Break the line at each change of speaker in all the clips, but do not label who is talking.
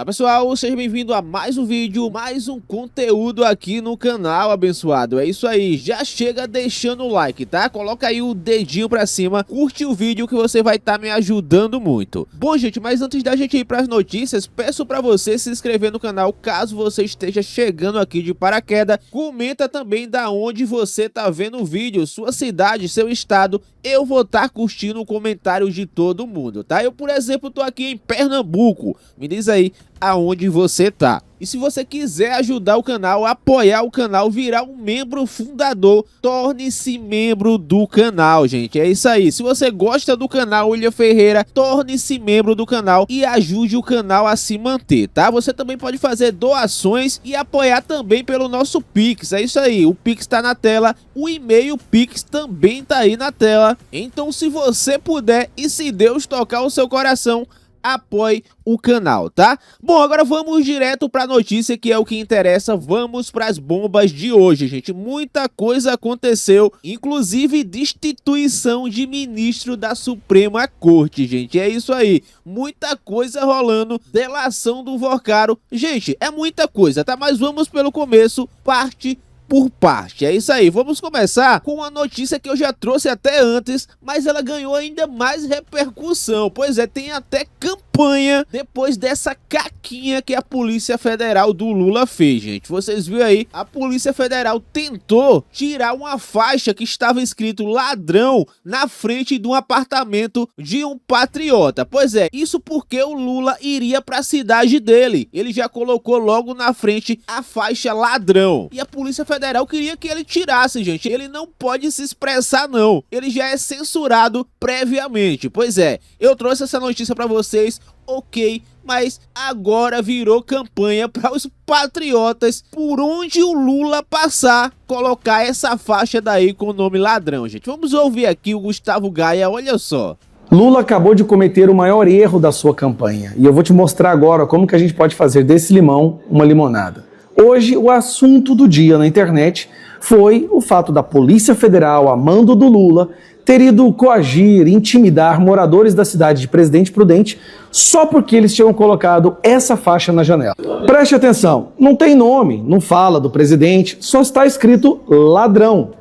Olá pessoal, seja bem-vindo a mais um vídeo, mais um conteúdo aqui no canal, abençoado. É isso aí, já chega deixando o like, tá? Coloca aí o dedinho pra cima, curte o vídeo que você vai estar me ajudando muito. Bom gente, mas antes da gente ir pras notícias, peço pra você se inscrever no canal caso você esteja chegando aqui de paraquedas. Comenta também da onde você tá vendo o vídeo, sua cidade, seu estado. Eu vou estar curtindo o comentário de todo mundo, tá? Eu, por exemplo, tô aqui em Pernambuco. Me diz aí aonde você tá. E se você quiser ajudar o canal, apoiar o canal, virar um membro fundador, torne-se membro do canal, gente. É isso aí. Se você gosta do canal William Ferreira, torne-se membro do canal e ajude o canal a se manter, tá? Você também pode fazer doações e apoiar também pelo nosso Pix. É isso aí. O Pix tá na tela, o e-mail Pix também tá aí na tela. Então, se você puder e se Deus tocar o seu coração, apoie o canal, tá? Bom, agora vamos direto para a notícia que é o que interessa. Vamos para as bombas de hoje, gente. Muita coisa aconteceu, inclusive destituição de ministro da Suprema Corte, gente. É isso aí, muita coisa rolando, delação do Vorcaro. Gente, é muita coisa, tá? Mas vamos pelo começo, parte por parte. É isso aí, vamos começar com uma notícia que eu já trouxe até antes, mas ela ganhou ainda mais repercussão. Pois é, tem até campanha depois dessa caquinha que a Polícia Federal do Lula fez, gente. Vocês viram aí, a Polícia Federal tentou tirar uma faixa que estava escrito ladrão na frente de um apartamento de um patriota. Pois é, isso porque o Lula iria para a cidade dele. Ele já colocou logo na frente a faixa ladrão. E a Polícia Federal queria que ele tirasse, gente. Ele não pode se expressar, não. Ele já é censurado previamente. Pois é, eu trouxe essa notícia para vocês, ok, mas agora virou campanha para os patriotas, por onde o Lula passar, colocar essa faixa daí com o nome ladrão, gente. Vamos ouvir aqui o Gustavo Gaia, olha só.
Lula acabou de cometer o maior erro da sua campanha. E eu vou te mostrar agora como que a gente pode fazer desse limão uma limonada. Hoje, o assunto do dia na internet foi o fato da Polícia Federal, a mando do Lula, ter ido coagir, intimidar moradores da cidade de Presidente Prudente só porque eles tinham colocado essa faixa na janela. Preste atenção, não tem nome, não fala do presidente, só está escrito ladrão.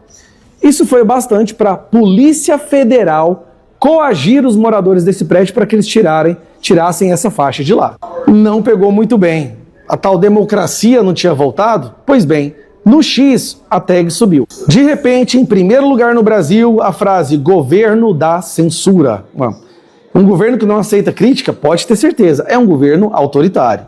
Isso foi bastante para a Polícia Federal coagir os moradores desse prédio para que eles tirassem essa faixa de lá. Não pegou muito bem. A tal democracia não tinha voltado? Pois bem, no X a tag subiu. De repente, em primeiro lugar no Brasil, a frase governo da censura. Um governo que não aceita crítica, pode ter certeza, é um governo autoritário.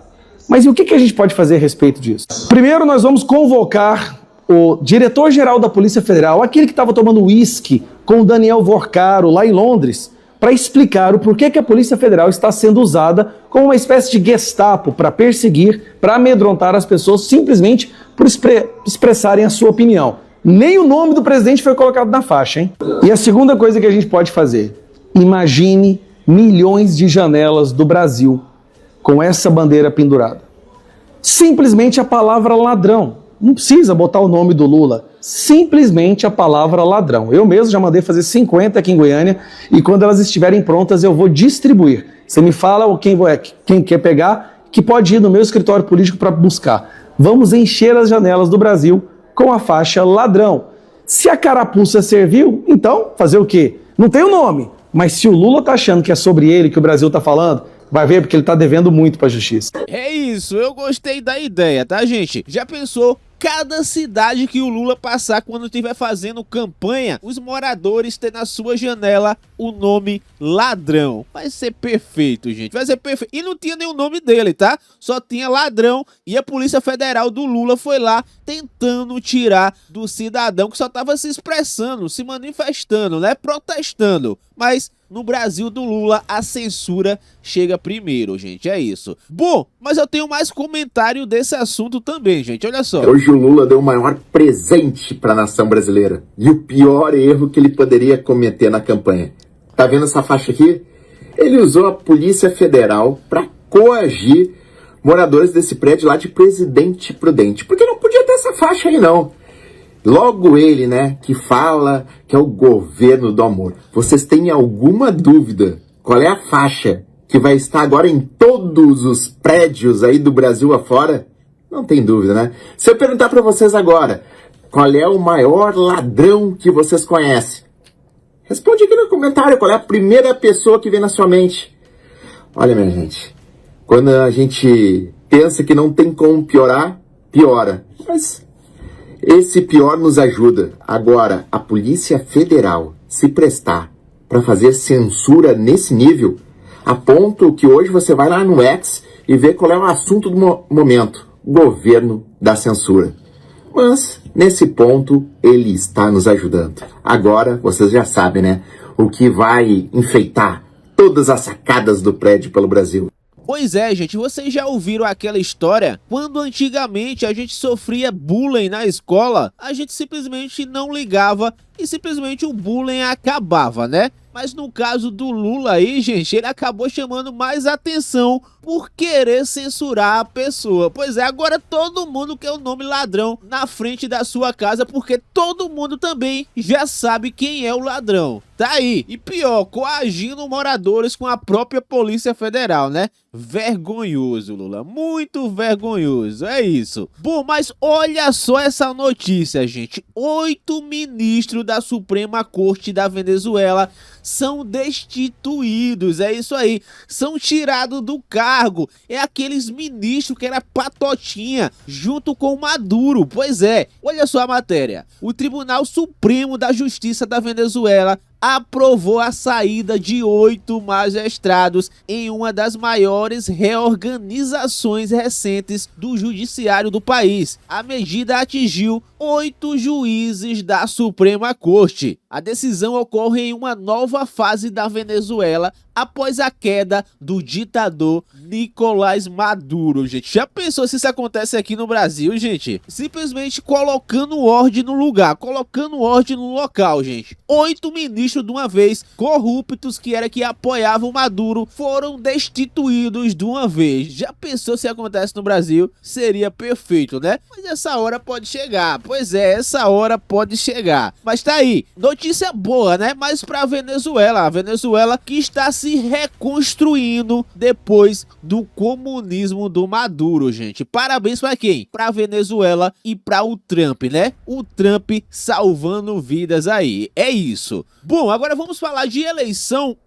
Mas e o que a gente pode fazer a respeito disso? Primeiro, nós vamos convocar o diretor-geral da Polícia Federal, aquele que estava tomando uísque com o Daniel Vorcaro lá em Londres, para explicar o porquê que a Polícia Federal está sendo usada como uma espécie de Gestapo para perseguir, para amedrontar as pessoas simplesmente por expressarem a sua opinião. Nem o nome do presidente foi colocado na faixa, hein? E a segunda coisa que a gente pode fazer, imagine milhões de janelas do Brasil com essa bandeira pendurada. Simplesmente a palavra ladrão. Não precisa botar o nome do Lula, simplesmente a palavra ladrão. Eu mesmo já mandei fazer 50 aqui em Goiânia e quando elas estiverem prontas eu vou distribuir. Você me fala quem quer pegar, que pode ir no meu escritório político para buscar. Vamos encher as janelas do Brasil com a faixa ladrão. Se a carapuça serviu, então fazer o quê? Não tem o nome, mas se o Lula tá achando que é sobre ele que o Brasil tá falando, vai ver porque ele tá devendo muito pra justiça.
É isso, eu gostei da ideia, tá, gente? Já pensou? Cada cidade que o Lula passar quando estiver fazendo campanha, os moradores ter na sua janela o nome ladrão. Vai ser perfeito, gente. Vai ser perfeito. E não tinha nem o nome dele, tá? Só tinha ladrão e a Polícia Federal do Lula foi lá tentando tirar do cidadão que só tava se expressando, se manifestando, né? Protestando. Mas no Brasil do Lula, a censura chega primeiro, gente, é isso. Bom, mas eu tenho mais comentário desse assunto também, gente, olha só.
Hoje o Lula deu o maior presente para a nação brasileira e o pior erro que ele poderia cometer na campanha. Tá vendo essa faixa aqui? Ele usou a Polícia Federal para coagir moradores desse prédio lá de Presidente Prudente, porque não podia ter essa faixa aí não. Logo ele, né, que fala que é o governo do amor. Vocês têm alguma dúvida qual é a faixa que vai estar agora em todos os prédios aí do Brasil afora? Não tem dúvida, né? Se eu perguntar para vocês agora, qual é o maior ladrão que vocês conhecem? Responde aqui no comentário qual é a primeira pessoa que vem na sua mente. Olha, minha gente, quando a gente pensa que não tem como piorar, piora. Mas esse pior nos ajuda. Agora, a Polícia Federal se prestar para fazer censura nesse nível, a ponto que hoje você vai lá no X e vê qual é o assunto do momento. Governo da censura. Mas, nesse ponto, ele está nos ajudando. Agora, vocês já sabem, né? O que vai enfeitar todas as sacadas do prédio pelo Brasil.
Pois é, gente, vocês já ouviram aquela história? Quando antigamente a gente sofria bullying na escola, a gente simplesmente não ligava e simplesmente o bullying acabava, né? Mas no caso do Lula aí, gente, ele acabou chamando mais atenção por querer censurar a pessoa. Pois é, agora todo mundo quer o nome ladrão na frente da sua casa, porque todo mundo também já sabe quem é o ladrão. Tá aí. E pior, coagindo moradores com a própria Polícia Federal, né? Vergonhoso, Lula. Muito vergonhoso. É isso. Bom, mas olha só essa notícia, gente. 8 ministros da Suprema Corte da Venezuela são destituídos. É isso aí. São tirados do cargo. É aqueles ministros que era patotinha junto com Maduro. Pois é. Olha só a matéria. O Tribunal Supremo da Justiça da Venezuela aprovou a saída de 8 magistrados em uma das maiores reorganizações recentes do judiciário do país. A medida atingiu 8 juízes da Suprema Corte. A decisão ocorre em uma nova fase da Venezuela após a queda do ditador Nicolás Maduro, gente. Já pensou se isso acontece aqui no Brasil, gente? Simplesmente colocando ordem no lugar, colocando ordem no local, gente. 8 ministros de uma vez, corruptos que apoiavam Maduro, foram destituídos de uma vez. Já pensou se acontece no Brasil? Seria perfeito, né? Mas essa hora pode chegar. Pois é, essa hora pode chegar. Mas tá aí, notícia boa, né? Mas pra Venezuela, a Venezuela que está se reconstruindo depois do comunismo do Maduro, gente. Parabéns pra quem? Pra Venezuela e pra o Trump, né? O Trump salvando vidas aí. É isso. Bom, agora vamos falar de eleição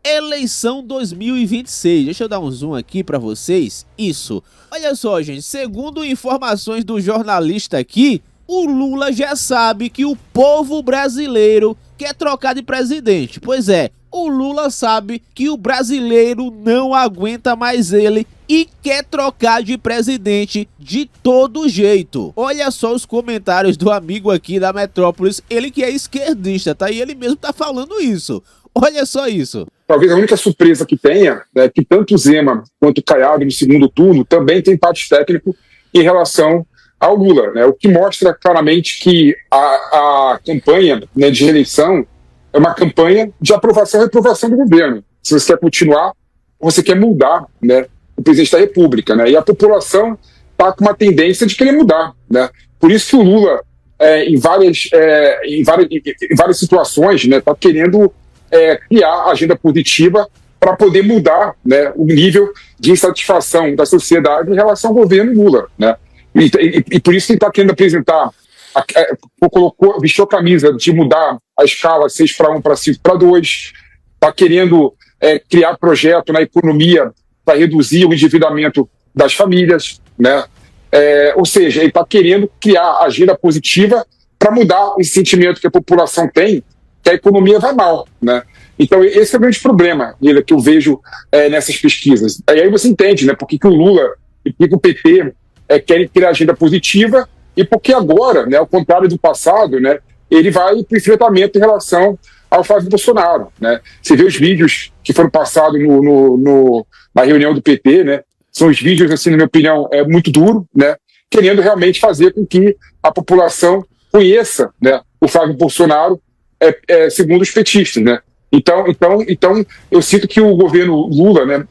2026. Deixa eu dar um zoom aqui pra vocês. Isso. Olha só, gente, segundo informações do jornalista aqui, o Lula já sabe que o povo brasileiro quer trocar de presidente. Pois é, o Lula sabe que o brasileiro não aguenta mais ele e quer trocar de presidente de todo jeito. Olha só os comentários do amigo aqui da Metrópolis, ele que é esquerdista, tá? E ele mesmo tá falando isso. Olha só isso.
Talvez a única surpresa que tenha é que tanto o Zema quanto o Caiado no segundo turno também tem empate técnico em relação ao Lula, né? O que mostra claramente que a campanha, né, de reeleição é uma campanha de aprovação e reprovação do governo. Se você quer continuar ou você quer mudar, né, o presidente da República, né? E a população está com uma tendência de querer mudar, né? Por isso que o Lula, em várias situações, né, está querendo criar agenda positiva para poder mudar, né, o nível de insatisfação da sociedade em relação ao governo Lula, né? E por isso que ele está querendo apresentar, vestiu a camisa de mudar a escala 6:1 para 5:2, está querendo criar projeto na economia para reduzir o endividamento das famílias, né? Ou seja, ele está querendo criar agenda positiva para mudar esse sentimento que a população tem, que a economia vai mal, né? Então esse é o grande problema que eu vejo nessas pesquisas. Aí você entende, né, por que o Lula e por que o PT querem criar agenda positiva e porque agora, né, ao contrário do passado, né, ele vai para o enfrentamento em relação ao Flávio Bolsonaro, né? Você vê os vídeos que foram passados na reunião do PT, né? São os vídeos, assim, na minha opinião, muito duro, né? Querendo realmente fazer com que a população conheça, né, o Flávio Bolsonaro segundo os petistas, né? Então, eu sinto que o governo Lula, né,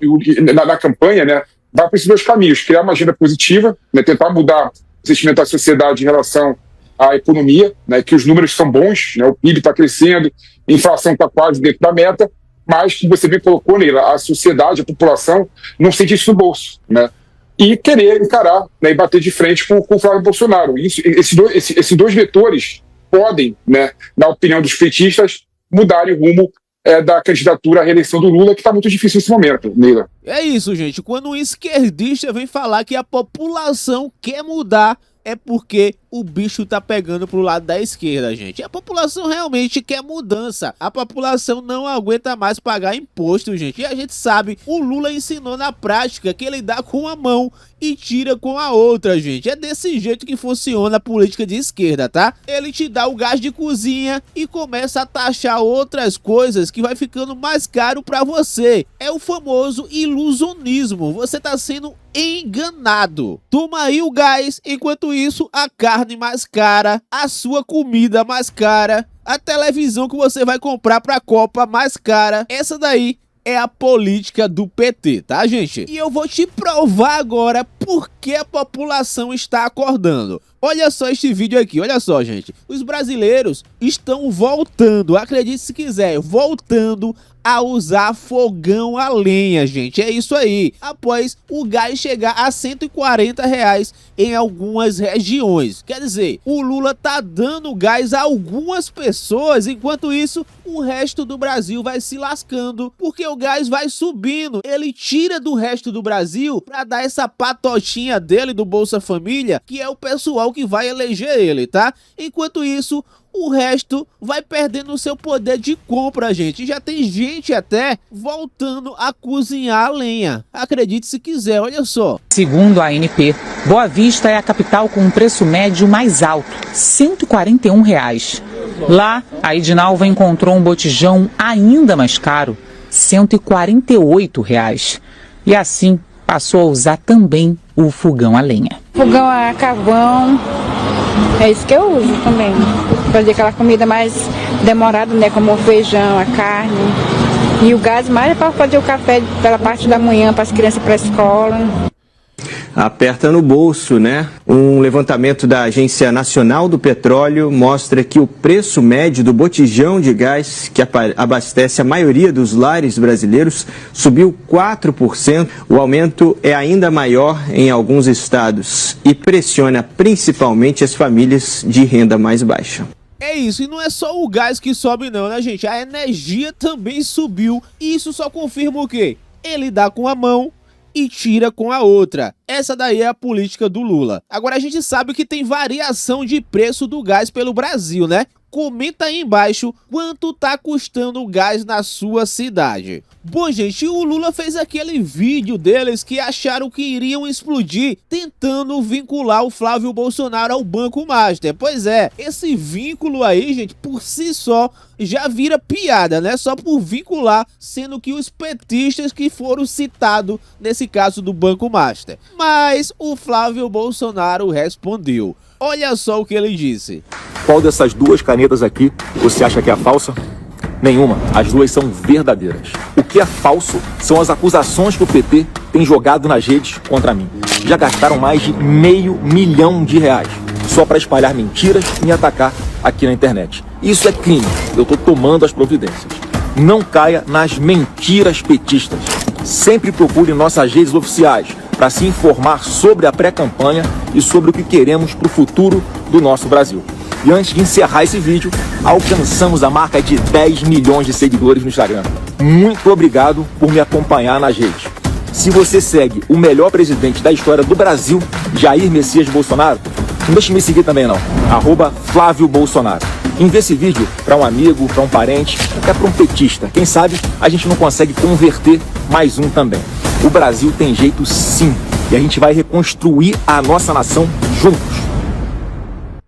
na campanha, né, vai para esses dois caminhos: criar uma agenda positiva, né, tentar mudar o sentimento da sociedade em relação à economia, né, que os números são bons, né, o PIB está crescendo, a inflação está quase dentro da meta, mas, como você bem colocou, Neila, a sociedade, a população não sente isso no bolso, né? E querer encarar, né, e bater de frente com o Flávio Bolsonaro. Esses dois vetores podem, né, na opinião dos petistas, mudarem o rumo da candidatura à reeleição do Lula, que está muito difícil nesse momento, Neila.
É isso, gente. Quando um esquerdista vem falar que a população quer mudar, é porque o bicho tá pegando pro lado da esquerda, gente. A população realmente quer mudança. A população não aguenta mais pagar imposto, gente. E a gente sabe, o Lula ensinou na prática que ele dá com uma mão e tira com a outra, gente. É desse jeito que funciona a política de esquerda, tá? Ele te dá o gás de cozinha e começa a taxar outras coisas que vai ficando mais caro pra você. É o famoso ilusionismo. Você tá sendo enganado. Toma aí o gás, enquanto isso a carne mais cara, a sua comida mais cara, a televisão que você vai comprar pra Copa mais cara. Essa daí é a política do PT, tá, gente? E eu vou te provar agora por que a população está acordando. Olha só este vídeo aqui, olha só, gente. Os brasileiros estão voltando, acredite se quiser, voltando a usar fogão a lenha, gente. É isso aí. Após o gás chegar a R$140 em algumas regiões. Quer dizer, o Lula tá dando gás a algumas pessoas, enquanto isso, o resto do Brasil vai se lascando, porque o gás vai subindo. Ele tira do resto do Brasil para dar essa patotinha dele do Bolsa Família, que é o pessoal que vai eleger ele, tá? Enquanto isso, o resto vai perdendo o seu poder de compra, gente. Já tem gente até voltando a cozinhar a lenha. Acredite se quiser, olha só.
Segundo a ANP, Boa Vista é a capital com o preço médio mais alto, R$141. Lá, a Edinalva encontrou um botijão ainda mais caro, R$148. E assim, passou a usar também o fogão a lenha.
Fogão a carvão, é isso que eu uso também. Fazer aquela comida mais demorada, né? Como o feijão, a carne. E o gás mais é para fazer o café pela parte da manhã para as crianças ir para a escola.
Aperta no bolso, né? Um levantamento da Agência Nacional do Petróleo mostra que o preço médio do botijão de gás, que abastece a maioria dos lares brasileiros, subiu 4%. O aumento é ainda maior em alguns estados e pressiona principalmente as famílias de renda mais baixa.
É isso, e não é só o gás que sobe não, né, gente? A energia também subiu, e isso só confirma o quê? Ele dá com a mão e tira com a outra. Essa daí é a política do Lula. Agora a gente sabe que tem variação de preço do gás pelo Brasil, né? Comenta aí embaixo quanto tá custando o gás na sua cidade. Bom, gente, o Lula fez aquele vídeo deles que acharam que iriam explodir, tentando vincular o Flávio Bolsonaro ao Banco Master. Pois é, esse vínculo aí, gente, por si só já vira piada, né? Só por vincular, sendo que os petistas que foram citados nesse caso do Banco Master. Mas o Flávio Bolsonaro respondeu. Olha só o que ele disse.
Qual dessas duas canetas aqui você acha que é falsa? Nenhuma. As duas são verdadeiras. O que é falso são as acusações que o PT tem jogado nas redes contra mim. Já gastaram mais de R$500 milhão só para espalhar mentiras e me atacar aqui na internet. Isso é crime. Eu estou tomando as providências. Não caia nas mentiras petistas. Sempre procure nossas redes oficiais para se informar sobre a pré-campanha e sobre o que queremos para o futuro do nosso Brasil. E antes de encerrar esse vídeo, alcançamos a marca de 10 milhões de seguidores no Instagram. Muito obrigado por me acompanhar nas redes. Se você segue o melhor presidente da história do Brasil, Jair Messias Bolsonaro, não deixe de me seguir também não, @Flávio Bolsonaro. Envie esse vídeo para um amigo, para um parente, até para um petista. Quem sabe a gente não consegue converter mais um também. O Brasil tem jeito sim, e a gente vai reconstruir a nossa nação juntos.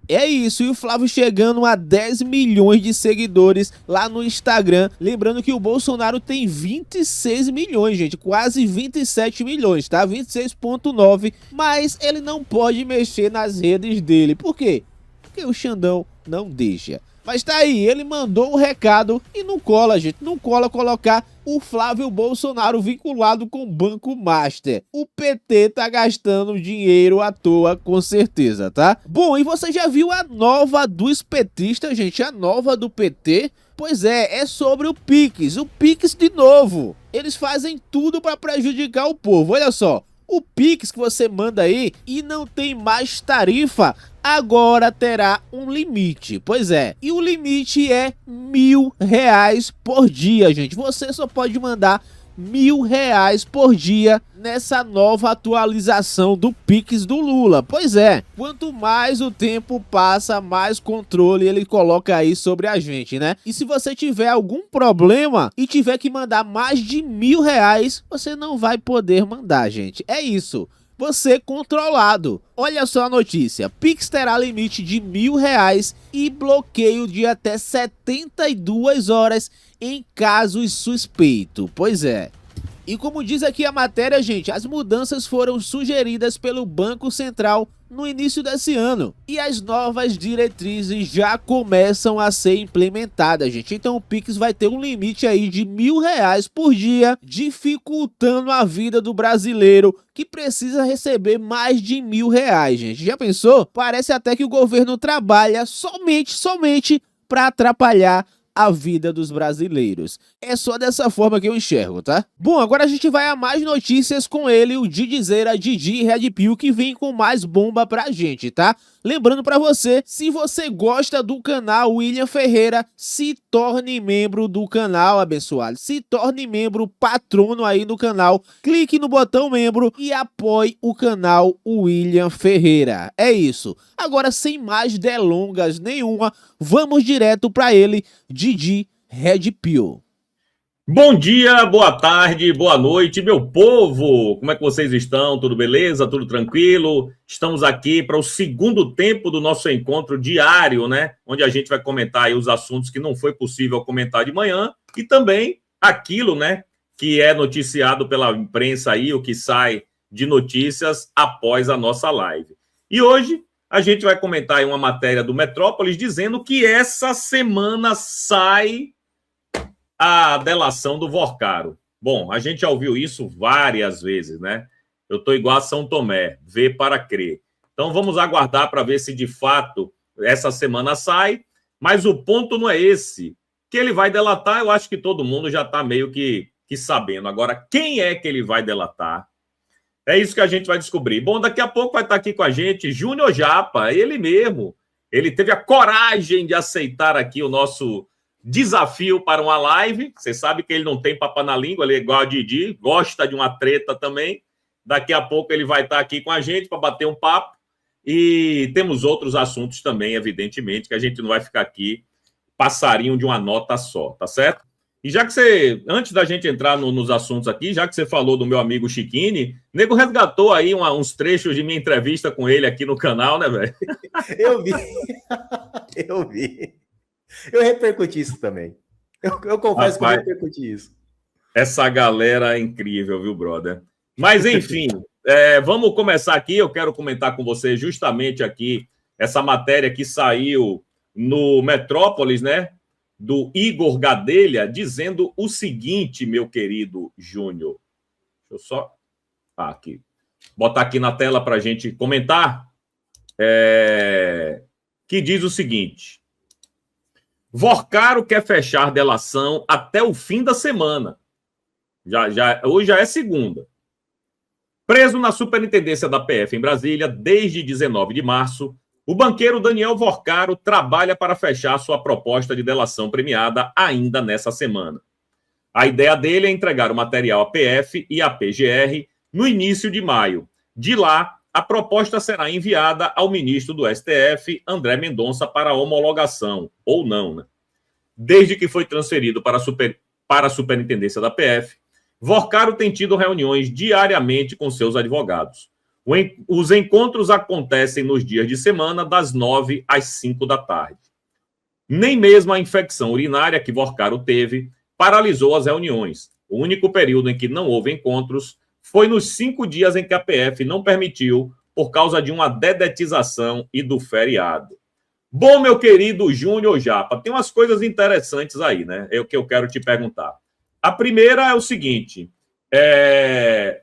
É isso, e o Flávio chegando a 10 milhões de seguidores lá no Instagram. Lembrando que o Bolsonaro tem 26 milhões, gente, quase 27 milhões, tá? 26,9, mas ele não pode mexer nas redes dele. Por quê? Porque o Xandão não deixa. Mas tá aí, ele mandou o recado e não cola, gente. Não cola colocar o Flávio Bolsonaro vinculado com o Banco Master. O PT tá gastando dinheiro à toa, com certeza, tá? Bom, e você já viu a nova dos petistas, gente? A nova do PT? Pois é sobre o Pix. O Pix de novo. Eles fazem tudo pra prejudicar o povo. Olha só, o Pix que você manda aí e não tem mais tarifa, agora terá um limite. Pois é, e o limite é R$1.000 por dia, gente. Você só pode mandar R$1.000 por dia nessa nova atualização do Pix do Lula. Pois é, quanto mais o tempo passa, mais controle ele coloca aí sobre a gente, né? E se você tiver algum problema e tiver que mandar mais de R$1.000, você não vai poder mandar, gente. É isso. Você controlado. Olha só a notícia. Pix terá limite de R$1.000 e bloqueio de até 72 horas em casos suspeitos. Pois é. E como diz aqui a matéria, gente, as mudanças foram sugeridas pelo Banco Central no início desse ano. E as novas diretrizes já começam a ser implementadas, gente. Então o Pix vai ter um limite aí de R$1.000 por dia, dificultando a vida do brasileiro que precisa receber mais de R$1.000, gente. Já pensou? Parece até que o governo trabalha somente para atrapalhar a vida dos brasileiros. É só dessa forma que eu enxergo, tá? Bom, agora a gente vai a mais notícias com ele, o Didizeira Didi Red Pill, que vem com mais bomba pra gente, tá? Lembrando pra você, se você gosta do canal William Ferreira, se torne membro do canal, abençoado. Se torne membro patrono aí no canal. Clique no botão membro e apoie o canal William Ferreira. É isso. Agora, sem mais delongas nenhuma, vamos direto pra ele, Didi Red Pill.
Bom dia, boa tarde, boa noite, meu povo! Como é que vocês estão? Tudo beleza? Tudo tranquilo? Estamos aqui para o segundo tempo do nosso encontro diário, né? Onde a gente vai comentar aí os assuntos que não foi possível comentar de manhã e também aquilo, né, que é noticiado pela imprensa aí, o que sai de notícias após a nossa live. E hoje a gente vai comentar aí uma matéria do Metrópolis dizendo que essa semana sai a delação do Vorcaro. Bom, a gente já ouviu isso várias vezes, né? Eu tô igual a São Tomé, ver para crer. Então vamos aguardar para ver se de fato essa semana sai, mas o ponto não é esse. Que ele vai delatar, eu acho que todo mundo já está meio que sabendo. Agora, quem é que ele vai delatar? É isso que a gente vai descobrir. Bom, daqui a pouco vai estar aqui com a gente Júnior Japa, ele mesmo. Ele teve a coragem de aceitar aqui o nosso desafio para uma live. Você sabe que ele não tem papa na língua, ele é igual a Didi, gosta de uma treta também. Daqui a pouco ele vai estar aqui com a gente para bater um papo. E temos outros assuntos também, evidentemente, que a gente não vai ficar aqui passarinho de uma nota só, tá certo? E já que você, antes da gente entrar nos assuntos aqui, já que você falou do meu amigo Chiquini, nego resgatou aí uns trechos de minha entrevista com ele aqui no canal, né, velho?
Eu vi. Eu repercuti isso também. Eu confesso, rapaz, que eu repercuti isso.
Essa galera é incrível, viu, brother? Mas, enfim, vamos começar aqui. Eu quero comentar com você justamente aqui essa matéria que saiu no Metrópolis, né? Do Igor Gadelha, dizendo o seguinte, meu querido Júnior. Deixa eu só aqui botar aqui na tela para a gente comentar. Que diz o seguinte: Vorcaro quer fechar delação até o fim da semana. Hoje já é segunda. Preso na superintendência da PF em Brasília desde 19 de março, o banqueiro Daniel Vorcaro trabalha para fechar sua proposta de delação premiada ainda nessa semana. A ideia dele é entregar o material à PF e à PGR no início de maio. De lá, a proposta será enviada ao ministro do STF, André Mendonça, para homologação, ou não, né? Desde que foi transferido para a superintendência da PF, Vorcaro tem tido reuniões diariamente com seus advogados. Os encontros acontecem nos dias de semana, das 9 às 5 da tarde. Nem mesmo a infecção urinária que Vorcaro teve paralisou as reuniões. O único período em que não houve encontros foi nos 5 dias em que a PF não permitiu por causa de uma dedetização e do feriado. Bom, meu querido Júnior Japa, tem umas coisas interessantes aí, né? É o que eu quero te perguntar. A primeira é o seguinte...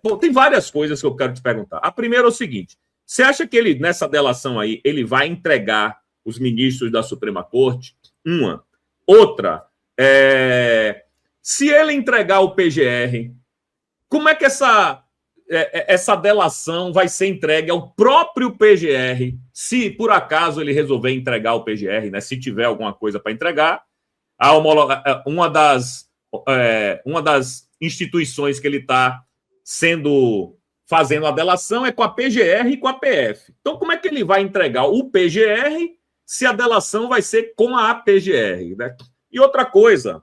Bom, tem várias coisas que eu quero te perguntar. A primeira é o seguinte... Você acha que ele, nessa delação aí, ele vai entregar os ministros da Suprema Corte? Uma. Outra, se ele entregar o PGR, como é que essa delação vai ser entregue ao próprio PGR, se por acaso ele resolver entregar o PGR, né? Se tiver alguma coisa para entregar, uma das instituições que ele está fazendo a delação é com a PGR e com a PF. Então, como é que ele vai entregar o PGR se a delação vai ser com a PGR, né? E outra coisa,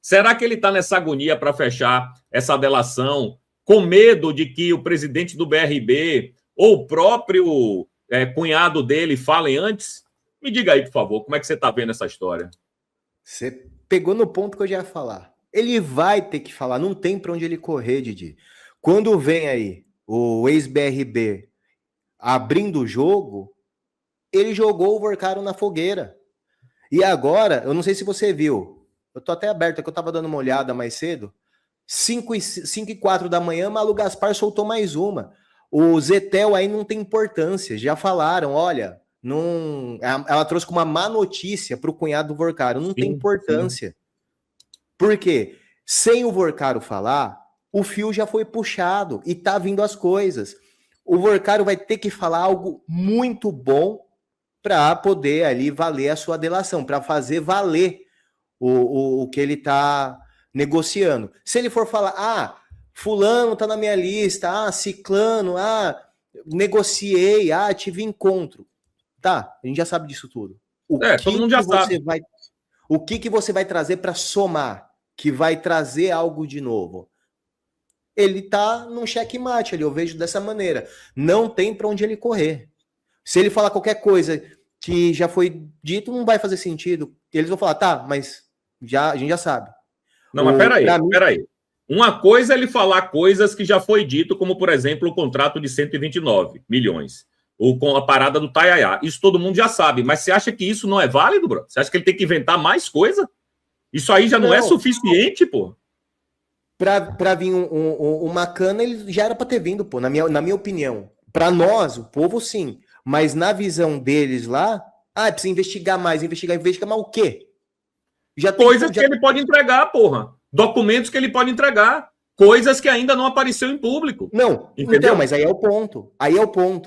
será que ele está nessa agonia para fechar essa delação com medo de que o presidente do BRB ou o próprio cunhado dele falem antes? Me diga aí, por favor, como é que você está vendo essa história?
Você pegou no ponto que eu já ia falar. Ele vai ter que falar, não tem para onde ele correr, Didi. Quando vem aí o ex-BRB abrindo o jogo, ele jogou o Vorcaro na fogueira. E agora, eu não sei se você viu, eu tô até aberto, é que eu tava dando uma olhada mais cedo, 5h04 da manhã, Malu Gaspar soltou mais uma. O Zetel aí não tem importância, já falaram, olha, não, ela trouxe como uma má notícia pro cunhado do Vorcaro, não tem importância. Sim. Por quê? Sem o Vorcaro falar, o fio já foi puxado e tá vindo as coisas. O Vorcaro vai ter que falar algo muito bom para poder ali valer a sua delação, para fazer valer o que ele tá negociando. Se ele for falar, fulano tá na minha lista, ciclano, negociei, tive encontro. Tá, a gente já sabe disso tudo.
Todo mundo já sabe.
O que você vai trazer para somar, que vai trazer algo de novo? Ele tá num checkmate ali, eu vejo dessa maneira. Não tem para onde ele correr. Se ele falar qualquer coisa que já foi dito, não vai fazer sentido. Eles vão falar, tá, mas a gente já sabe.
Não, mas peraí. Uma coisa é ele falar coisas que já foi dito, como, por exemplo, o contrato de 129 milhões, ou com a parada do Taiaiá. Isso todo mundo já sabe, mas você acha que isso não é válido, bro? Você acha que ele tem que inventar mais coisa? Isso aí já não é suficiente, pô?
Pra vir uma cana, ele já era pra ter vindo, pô, na minha opinião. Pra nós, o povo, sim. Mas na visão deles lá, precisa investigar mais o quê?
Coisas que ele pode entregar, porra. Documentos que ele pode entregar. Coisas que ainda não apareceu em público.
Não, entendeu? Então, mas aí é o ponto.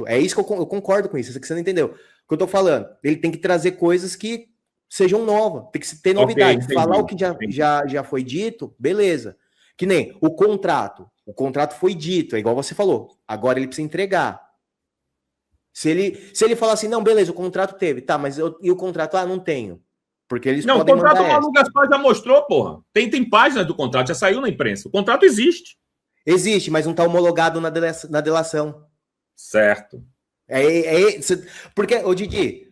É isso que eu concordo com isso. Isso que você não entendeu. O que eu tô falando, ele tem que trazer coisas que sejam novas. Tem que ter novidade. Okay, falar o que já foi dito, beleza. Que nem o contrato. O contrato foi dito, é igual você falou. Agora ele precisa entregar. Se ele falar assim, não, beleza, o contrato teve. Tá, mas e o contrato? Não tenho. Porque eles podem mandar. Não, o contrato o Malu
Gaspar já mostrou, porra. Tem páginas do contrato, já saiu na imprensa. O contrato existe.
Existe, mas não está homologado na delação.
Certo.
Porque, Didi,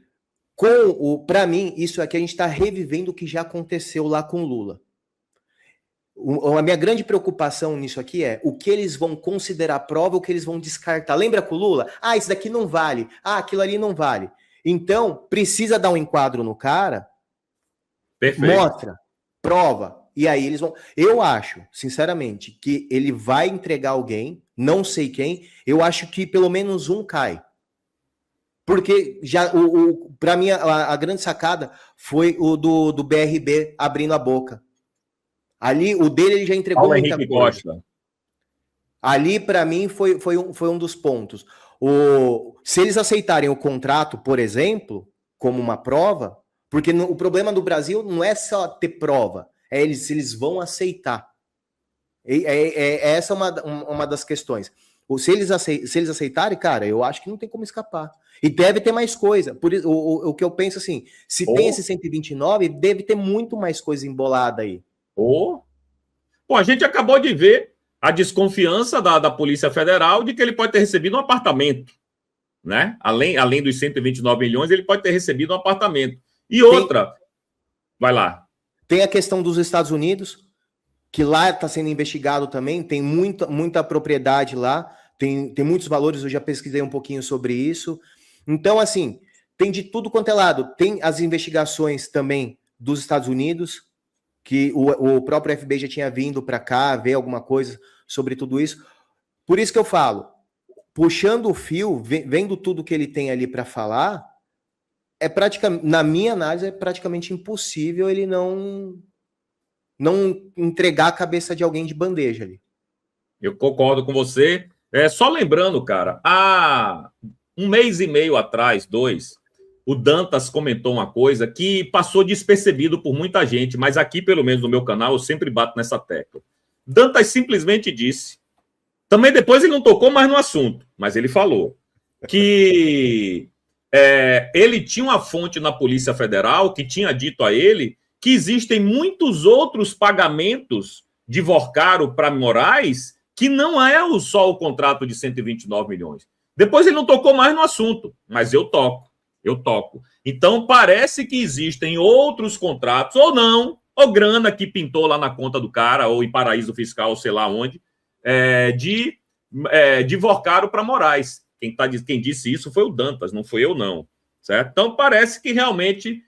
para mim, isso aqui a gente está revivendo o que já aconteceu lá com o Lula. A minha grande preocupação nisso aqui é o que eles vão considerar prova, o que eles vão descartar. Lembra com o Lula? Isso daqui não vale. Aquilo ali não vale. Então, precisa dar um enquadro no cara. Perfeito. Mostra, prova. E aí eles vão... Eu acho, sinceramente, que ele vai entregar alguém, não sei quem, eu acho que pelo menos um cai. Porque já para mim a grande sacada foi o do BRB abrindo a boca. Ali, o dele ele já entregou
Paulo muita Henrique coisa. Costa.
Ali, para mim, foi um dos pontos. Se eles aceitarem o contrato, por exemplo, como uma prova, porque o problema do Brasil não é só ter prova, se eles vão aceitar. Essa é uma das questões. Se eles aceitarem, cara, eu acho que não tem como escapar. E deve ter mais coisa. Por isso, o que eu penso assim, se tem esse 129, deve ter muito mais coisa embolada aí.
Pô, a gente acabou de ver a desconfiança da Polícia Federal de que ele pode ter recebido um apartamento, né? Além dos 129 milhões, ele pode ter recebido um apartamento. E outra, vai lá.
Tem a questão dos Estados Unidos, que lá está sendo investigado também, tem muita propriedade lá, tem muitos valores, eu já pesquisei um pouquinho sobre isso. Então, assim, tem de tudo quanto é lado. Tem as investigações também dos Estados Unidos, que o próprio FBI já tinha vindo para cá ver alguma coisa sobre tudo isso. Por isso que eu falo, puxando o fio, vendo tudo que ele tem ali para falar, na minha análise, é praticamente impossível ele não entregar a cabeça de alguém de bandeja ali.
Eu concordo com você. Só lembrando, cara, há 1 mês e meio atrás, 2, o Dantas comentou uma coisa que passou despercebido por muita gente, mas aqui, pelo menos no meu canal, eu sempre bato nessa tecla. Dantas simplesmente disse, também depois ele não tocou mais no assunto, mas ele falou que ele tinha uma fonte na Polícia Federal que tinha dito a ele que existem muitos outros pagamentos de Vorcaro para Moraes que não é só o contrato de 129 milhões. Depois ele não tocou mais no assunto, mas eu toco. Então parece que existem outros contratos, ou não, ou grana que pintou lá na conta do cara, ou em paraíso fiscal, ou sei lá onde, de Vorcaro para Moraes. Quem disse isso foi o Dantas, não foi eu não. Certo? Então parece que realmente,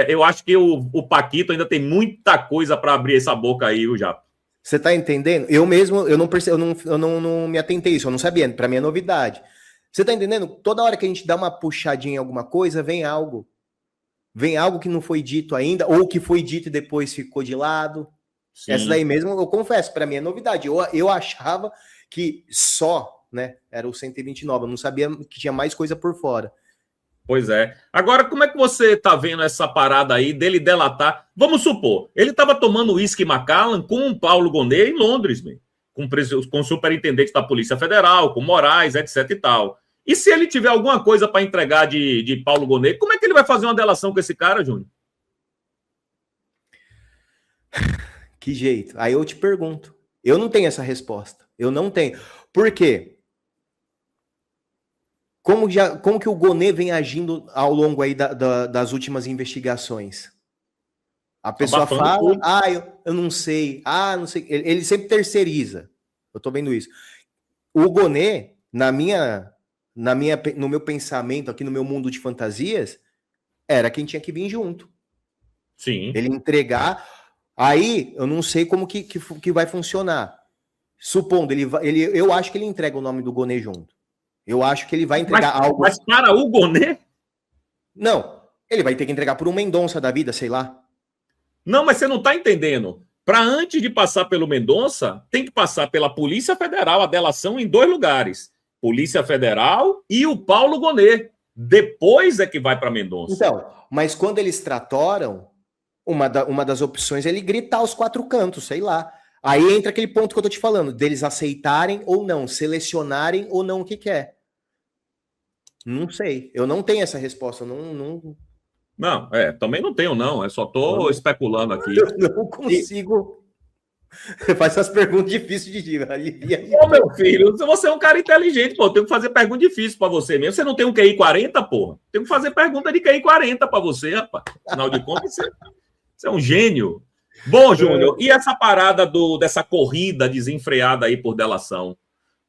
eu acho que o Paquito ainda tem muita coisa para abrir essa boca aí, o Japa.
Você tá entendendo? Eu mesmo, eu não me atentei isso, eu não sabia, para mim é novidade. Você tá entendendo? Toda hora que a gente dá uma puxadinha em alguma coisa, vem algo. Vem algo que não foi dito ainda, ou que foi dito e depois ficou de lado. Sim. Essa daí mesmo, eu confesso, para mim é novidade. Eu achava que só, né, era o 129, eu não sabia que tinha mais coisa por fora.
Pois é. Agora, como é que você tá vendo essa parada aí dele delatar? Vamos supor, ele estava tomando uísque Macallan com o Paulo Gonet em Londres, com o superintendente da Polícia Federal, com Moraes, etc e tal. E se ele tiver alguma coisa para entregar de Paulo Gonet, como é que ele vai fazer uma delação com esse cara, Júnior?
Que jeito? Aí eu te pergunto. Eu não tenho essa resposta. Eu não tenho. Por quê? Como que o Gonet vem agindo ao longo aí das últimas investigações? A pessoa fala, eu não sei, não sei. Ele sempre terceiriza. Eu tô vendo isso. O Gonet, no meu pensamento, aqui no meu mundo de fantasias, era quem tinha que vir junto.
Sim.
Ele entregar. Aí, eu não sei como que vai funcionar. Supondo, eu acho que ele entrega o nome do Gonet junto. Eu acho que ele vai entregar algo...
Mas para o Gonet?
Não, ele vai ter que entregar por um Mendonça da vida, sei lá.
Não, mas você não está entendendo. Para antes de passar pelo Mendonça, tem que passar pela Polícia Federal, a delação em 2 lugares. Polícia Federal e o Paulo Gonet. Depois é que vai para Mendonça.
Então, mas quando eles tratoram, uma das opções é ele gritar aos 4 cantos, sei lá. Aí entra aquele ponto que eu tô te falando, deles aceitarem ou não, selecionarem ou não o que quer. Não sei. Eu não tenho essa resposta. Não,
também não tenho, não. Eu só tô especulando aqui.
Eu não consigo. Você faz essas perguntas difíceis de dizer.
Ô, meu filho, você é um cara inteligente, pô. Eu tenho que fazer pergunta difícil pra você mesmo. Você não tem um QI 40, porra? Tenho que fazer pergunta de QI 40 pra você, rapaz. Afinal de contas, você é um gênio. Bom, Júnior, e essa parada dessa corrida desenfreada aí por delação?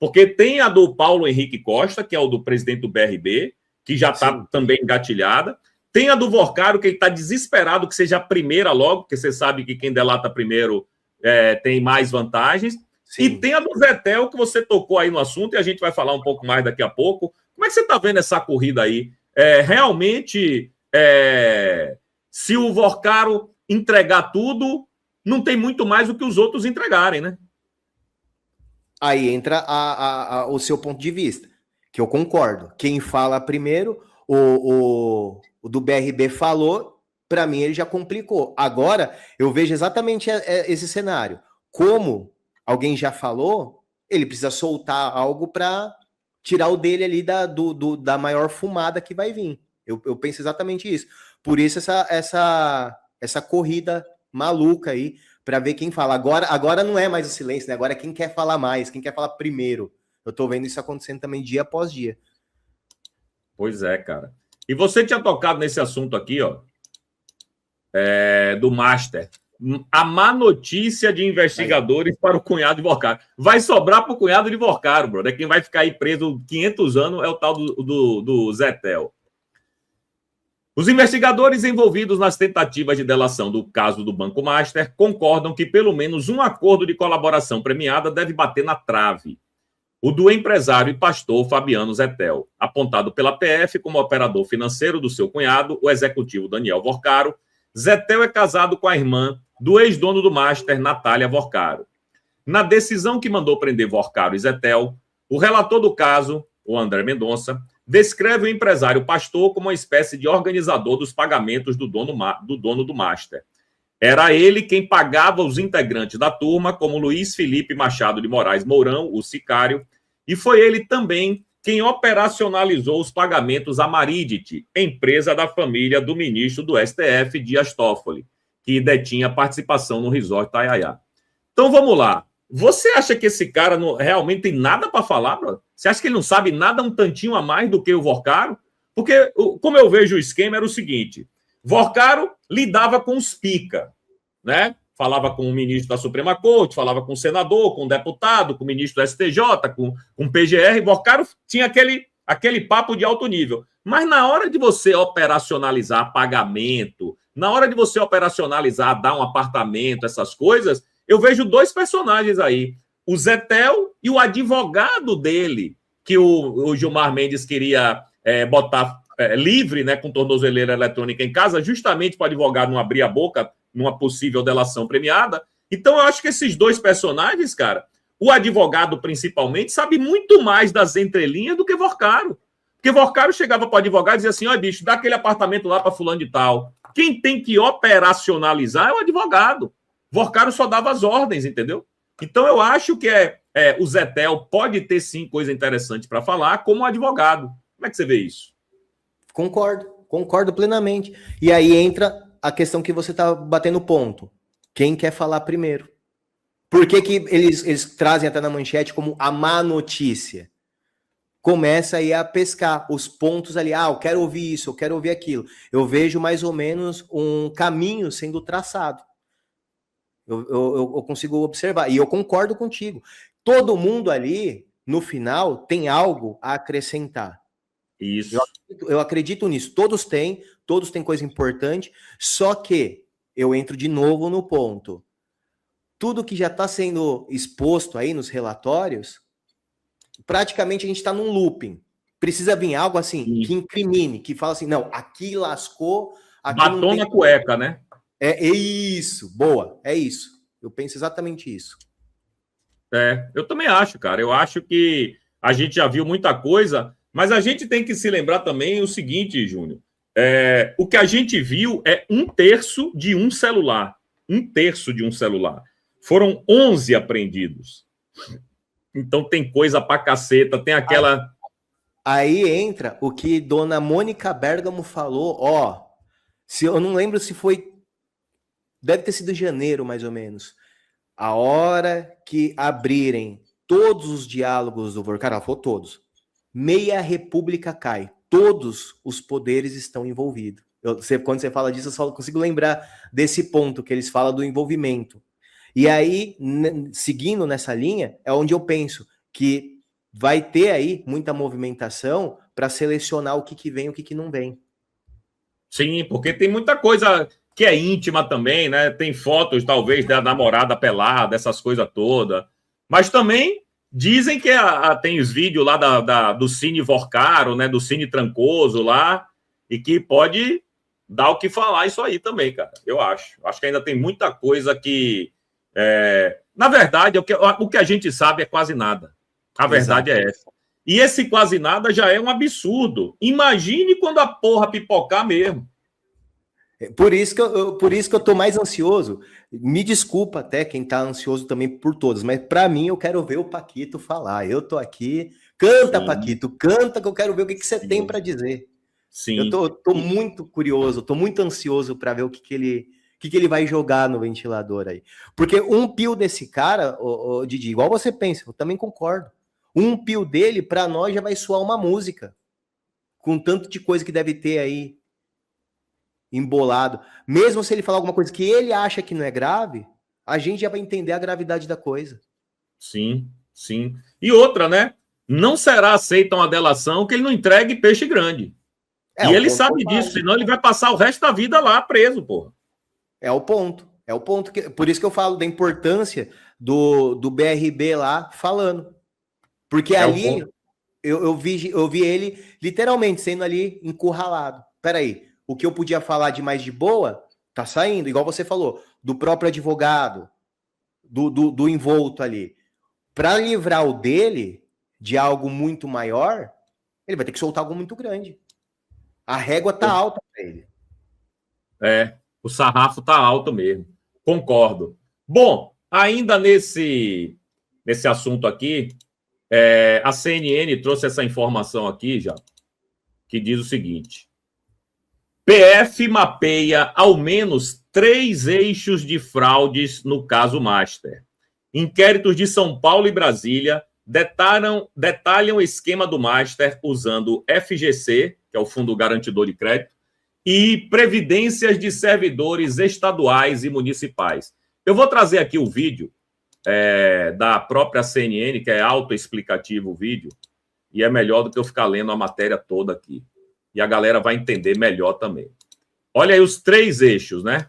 Porque tem a do Paulo Henrique Costa, que é o do presidente do BRB, que já está também engatilhada. Tem a do Vorcaro, que ele está desesperado que seja a primeira logo, porque você sabe que quem delata primeiro tem mais vantagens. Sim. E tem a do Zetel, que você tocou aí no assunto, e a gente vai falar um pouco mais daqui a pouco. Como é que você está vendo essa corrida aí? Realmente, se o Vorcaro entregar tudo, não tem muito mais do que os outros entregarem, né?
Aí entra o seu ponto de vista, que eu concordo. Quem fala primeiro, o do BRB falou, para mim ele já complicou. Agora, eu vejo exatamente esse cenário. Como alguém já falou, ele precisa soltar algo para tirar o dele ali da maior fumada que vai vir. Eu penso exatamente isso. Por isso essa corrida maluca aí, para ver quem fala. Agora não é mais o silêncio, né? Agora é quem quer falar mais, quem quer falar primeiro. Eu tô vendo isso acontecendo também dia após dia.
Pois é, cara. E você tinha tocado nesse assunto aqui, ó, do Master. A má notícia de investigadores para o cunhado de Vorcaro. Vai sobrar para o cunhado de Vorcaro, brother. Quem vai ficar aí preso 500 anos é o tal do Zetel. Os investigadores envolvidos nas tentativas de delação do caso do Banco Master concordam que pelo menos um acordo de colaboração premiada deve bater na trave. O do empresário e pastor Fabiano Zettel, apontado pela PF como operador financeiro do seu cunhado, o executivo Daniel Vorcaro. Zettel é casado com a irmã do ex-dono do Master, Natália Vorcaro. Na decisão que mandou prender Vorcaro e Zettel, o relator do caso, o André Mendonça, descreve o empresário pastor como uma espécie de organizador dos pagamentos do dono do Master. Era ele quem pagava os integrantes da turma, como Luiz Felipe Machado de Moraes Mourão, o sicário, e foi ele também quem operacionalizou os pagamentos à Maridit, empresa da família do ministro do STF, Dias Toffoli, que detinha participação no Resort Taiaiá. Então vamos lá. Você acha que esse cara realmente tem nada para falar, bro? Você acha que ele não sabe nada um tantinho a mais do que o Vorcaro? Porque, como eu vejo o esquema, era o seguinte: Vorcaro lidava com os pica, né? Falava com o ministro da Suprema Corte, falava com o senador, com o deputado, com o ministro do STJ, com o PGR. Vorcaro tinha aquele papo de alto nível. Mas na hora de você operacionalizar pagamento, na hora de você operacionalizar, dar um apartamento, essas coisas, eu vejo dois personagens aí. O Zettel e o advogado dele, que o Gilmar Mendes queria botar livre, né, com tornozeleira eletrônica em casa, justamente para o advogado não abrir a boca numa possível delação premiada. Então, eu acho que esses dois personagens, cara, o advogado, principalmente, sabe muito mais das entrelinhas do que Vorcaro. Porque Vorcaro chegava para o advogado e dizia assim: ó, bicho, dá aquele apartamento lá para fulano de tal. Quem tem que operacionalizar é o advogado. Vorcaro só dava as ordens, entendeu? Então, eu acho que o Zettel pode ter, sim, coisa interessante para falar como advogado. Como é que você vê isso?
Concordo plenamente. E aí entra a questão que você está batendo ponto. Quem quer falar primeiro? Por que eles trazem até na manchete como a má notícia? Começa aí a pescar os pontos ali. Ah, eu quero ouvir isso, eu quero ouvir aquilo. Eu vejo mais ou menos um caminho sendo traçado. Eu consigo observar. E eu concordo contigo. Todo mundo ali, no final, tem algo a acrescentar.
Isso.
Eu acredito nisso. Todos têm coisa importante, só que eu entro de novo no ponto. Tudo que já está sendo exposto aí nos relatórios, praticamente a gente está num looping. Precisa vir algo assim, que incrimine, que fala assim, não, aqui lascou... Aqui
batom na cueca, né?
É isso, boa, é isso. Eu penso exatamente isso.
Eu também acho, cara. Eu acho que a gente já viu muita coisa, mas a gente tem que se lembrar também o seguinte, Júnior. O que a gente viu é 1/3 de um celular. 1/3 de um celular. Foram 11 apreendidos. Então tem coisa pra caceta, tem aquela...
Aí entra o que dona Mônica Bergamo falou, eu não lembro se foi... Deve ter sido em janeiro, mais ou menos. A hora que abrirem todos os diálogos do Vorcaro, ela falou todos, meia república cai. Todos os poderes estão envolvidos. Quando você fala disso, eu só consigo lembrar desse ponto que eles falam do envolvimento. E aí, seguindo nessa linha, é onde eu penso que vai ter aí muita movimentação para selecionar o que vem e o que não vem.
Sim, porque tem muita coisa que é íntima também, né? Tem fotos, talvez, da namorada pelada, essas coisas todas. Mas também dizem que tem os vídeos lá do Cine Vorcaro, né? Do Cine Trancoso lá, e que pode dar o que falar isso aí também, cara. Eu acho. Acho que ainda tem muita coisa que... Na verdade, o que a gente sabe é quase nada. A verdade é essa. E esse quase nada já é um absurdo. Imagine quando a porra pipocar mesmo.
Por isso que eu tô mais ansioso. Me desculpa até quem tá ansioso também por todos, mas para mim eu quero ver o Paquito falar. Eu tô aqui, canta, sim. Paquito, canta que eu quero ver o que você tem para dizer.
Sim.
Eu tô muito curioso, tô muito ansioso para ver o que ele vai jogar no ventilador aí. Porque um pio desse cara, Didi, igual você pensa, eu também concordo. Um pio dele, para nós, já vai soar uma música. Com tanto de coisa que deve ter aí embolado. Mesmo se ele falar alguma coisa que ele acha que não é grave, a gente já vai entender a gravidade da coisa.
Sim, sim. E outra, né? Não será aceita uma delação que ele não entregue peixe grande. E ele sabe disso, senão ele vai passar o resto da vida lá preso, porra.
É o ponto. É o ponto. Por isso que eu falo da importância do BRB lá falando. Porque ali eu vi ele literalmente sendo ali encurralado. Peraí, o que eu podia falar de mais de boa tá saindo, igual você falou, do próprio advogado, do envolto ali. Para livrar o dele de algo muito maior, ele vai ter que soltar algo muito grande. A régua tá alta para ele.
O sarrafo tá alto mesmo. Concordo. Bom, ainda nesse assunto aqui, a CNN trouxe essa informação aqui já, que diz o seguinte: PF mapeia ao menos 3 eixos de fraudes no caso Master. Inquéritos de São Paulo e Brasília detalham o esquema do Master usando FGC, que é o Fundo Garantidor de Crédito, e previdências de servidores estaduais e municipais. Eu vou trazer aqui o vídeo da própria CNN, que é autoexplicativo o vídeo, e é melhor do que eu ficar lendo a matéria toda aqui. E a galera vai entender melhor também. Olha aí os 3 eixos, né?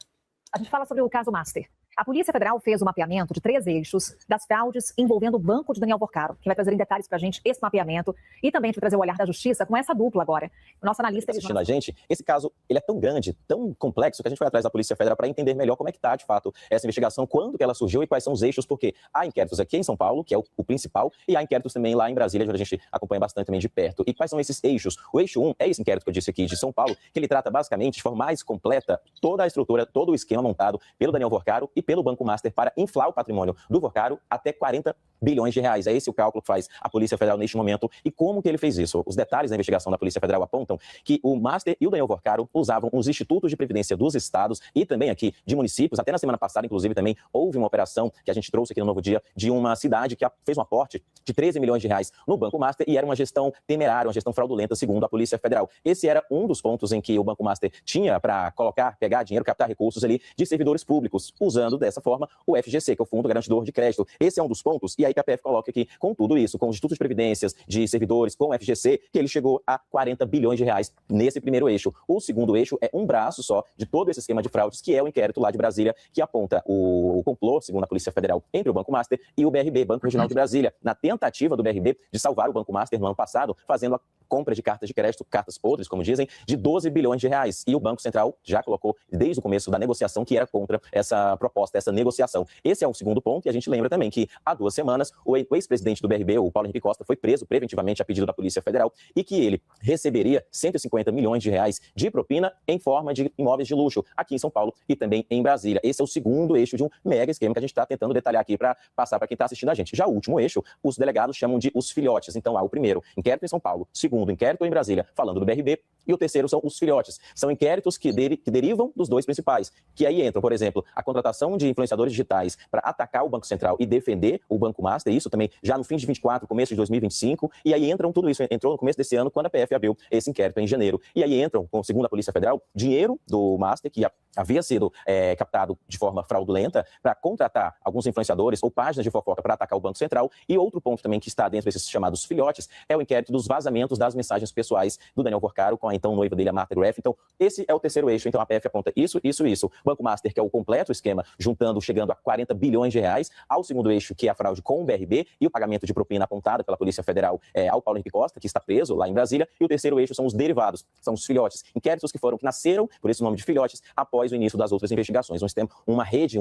A gente fala sobre o caso Master. A Polícia Federal fez o mapeamento de 3 eixos das fraudes envolvendo o banco de Daniel Porcaro, que vai trazer em detalhes para a gente esse mapeamento e também trazer o olhar da justiça com essa dupla agora. O nosso analista...
Assistindo a gente, esse caso ele é tão grande, tão complexo, que a gente foi atrás da Polícia Federal para entender melhor como é que está, de fato, essa investigação, quando que ela surgiu e quais são os eixos, porque há inquéritos aqui em São Paulo, que é o principal, e há inquéritos também lá em Brasília, onde a gente acompanha bastante também de perto. E quais são esses eixos? O eixo 1 é esse inquérito que eu disse aqui de São Paulo, que ele trata basicamente, de forma mais completa, toda a estrutura, todo o esquema montado pelo Daniel Porcaro e pelo Banco Master para inflar o patrimônio do Porcaro até 40 bilhões de reais. É esse o cálculo que faz a Polícia Federal neste momento. E como que ele fez isso? Os detalhes da investigação da Polícia Federal apontam que o Master e o Daniel Porcaro usavam os institutos de previdência dos estados e também aqui de municípios. Até na semana passada, inclusive, também houve uma operação que a gente trouxe aqui no Novo Dia de uma cidade que fez um aporte de 13 milhões de reais no Banco Master e era uma gestão temerária, uma gestão fraudulenta, segundo a Polícia Federal. Esse era um dos pontos em que o Banco Master tinha para pegar dinheiro, captar recursos ali de servidores públicos, usando dessa forma o FGC, que é o Fundo Garantidor de Crédito. Esse é um dos pontos, e aí que a PF coloca aqui, com tudo isso, com os institutos de previdências de servidores, com o FGC, que ele chegou a 40 bilhões de reais nesse primeiro eixo. O segundo eixo é um braço só de todo esse esquema de fraudes, que é o inquérito lá de Brasília, que aponta o complô, segundo a Polícia Federal, entre o Banco Master e o BRB, Banco Regional de Brasília, na tentativa do BRB de salvar o Banco Master no ano passado, fazendo a compra de cartas de crédito, cartas podres, como dizem, de 12 bilhões de reais. E o Banco Central já colocou, desde o começo da negociação, que era contra essa proposta, essa negociação. Esse é o segundo ponto, e a gente lembra também que há 2 semanas o ex-presidente do BRB, o Paulo Henrique Costa, foi preso preventivamente a pedido da Polícia Federal e que ele receberia 150 milhões de reais de propina em forma de imóveis de luxo aqui em São Paulo e também em Brasília. Esse é o segundo eixo de um mega esquema que a gente está tentando detalhar aqui para passar para quem está assistindo a gente. Já o último eixo, os delegados chamam de os filhotes. Então há o primeiro, inquérito em São Paulo, segundo, inquérito em Brasília, falando do BRB, e o terceiro são os filhotes. São inquéritos que derivam dos 2 principais, que aí entram, por exemplo, a contratação de influenciadores digitais para atacar o Banco Central e defender o Banco Master, isso também já no fim de 24, começo de 2025, e aí entram tudo isso, entrou no começo desse ano, quando a PF abriu esse inquérito em janeiro. E aí entram, segundo a Polícia Federal, dinheiro do Master, que havia sido captado de forma fraudulenta, para contratar alguns influenciadores ou páginas de fofoca para atacar o Banco Central. E outro ponto também que está dentro desses chamados filhotes é o inquérito dos vazamentos das mensagens pessoais do Daniel Porcaro com a então noiva dele, a Marta Graff. Então, esse é o terceiro eixo. Então, a PF aponta isso. Banco Master, que é o completo esquema, chegando a 40 bilhões de reais, ao segundo eixo, que é a fraude com o BRB e o pagamento de propina apontada pela Polícia Federal ao Paulo Henrique Costa, que está preso lá em Brasília. E o terceiro eixo são os derivados, são os filhotes. Inquéritos que nasceram, por esse nome de filhotes, após o início das outras investigações. Nós temos uma rede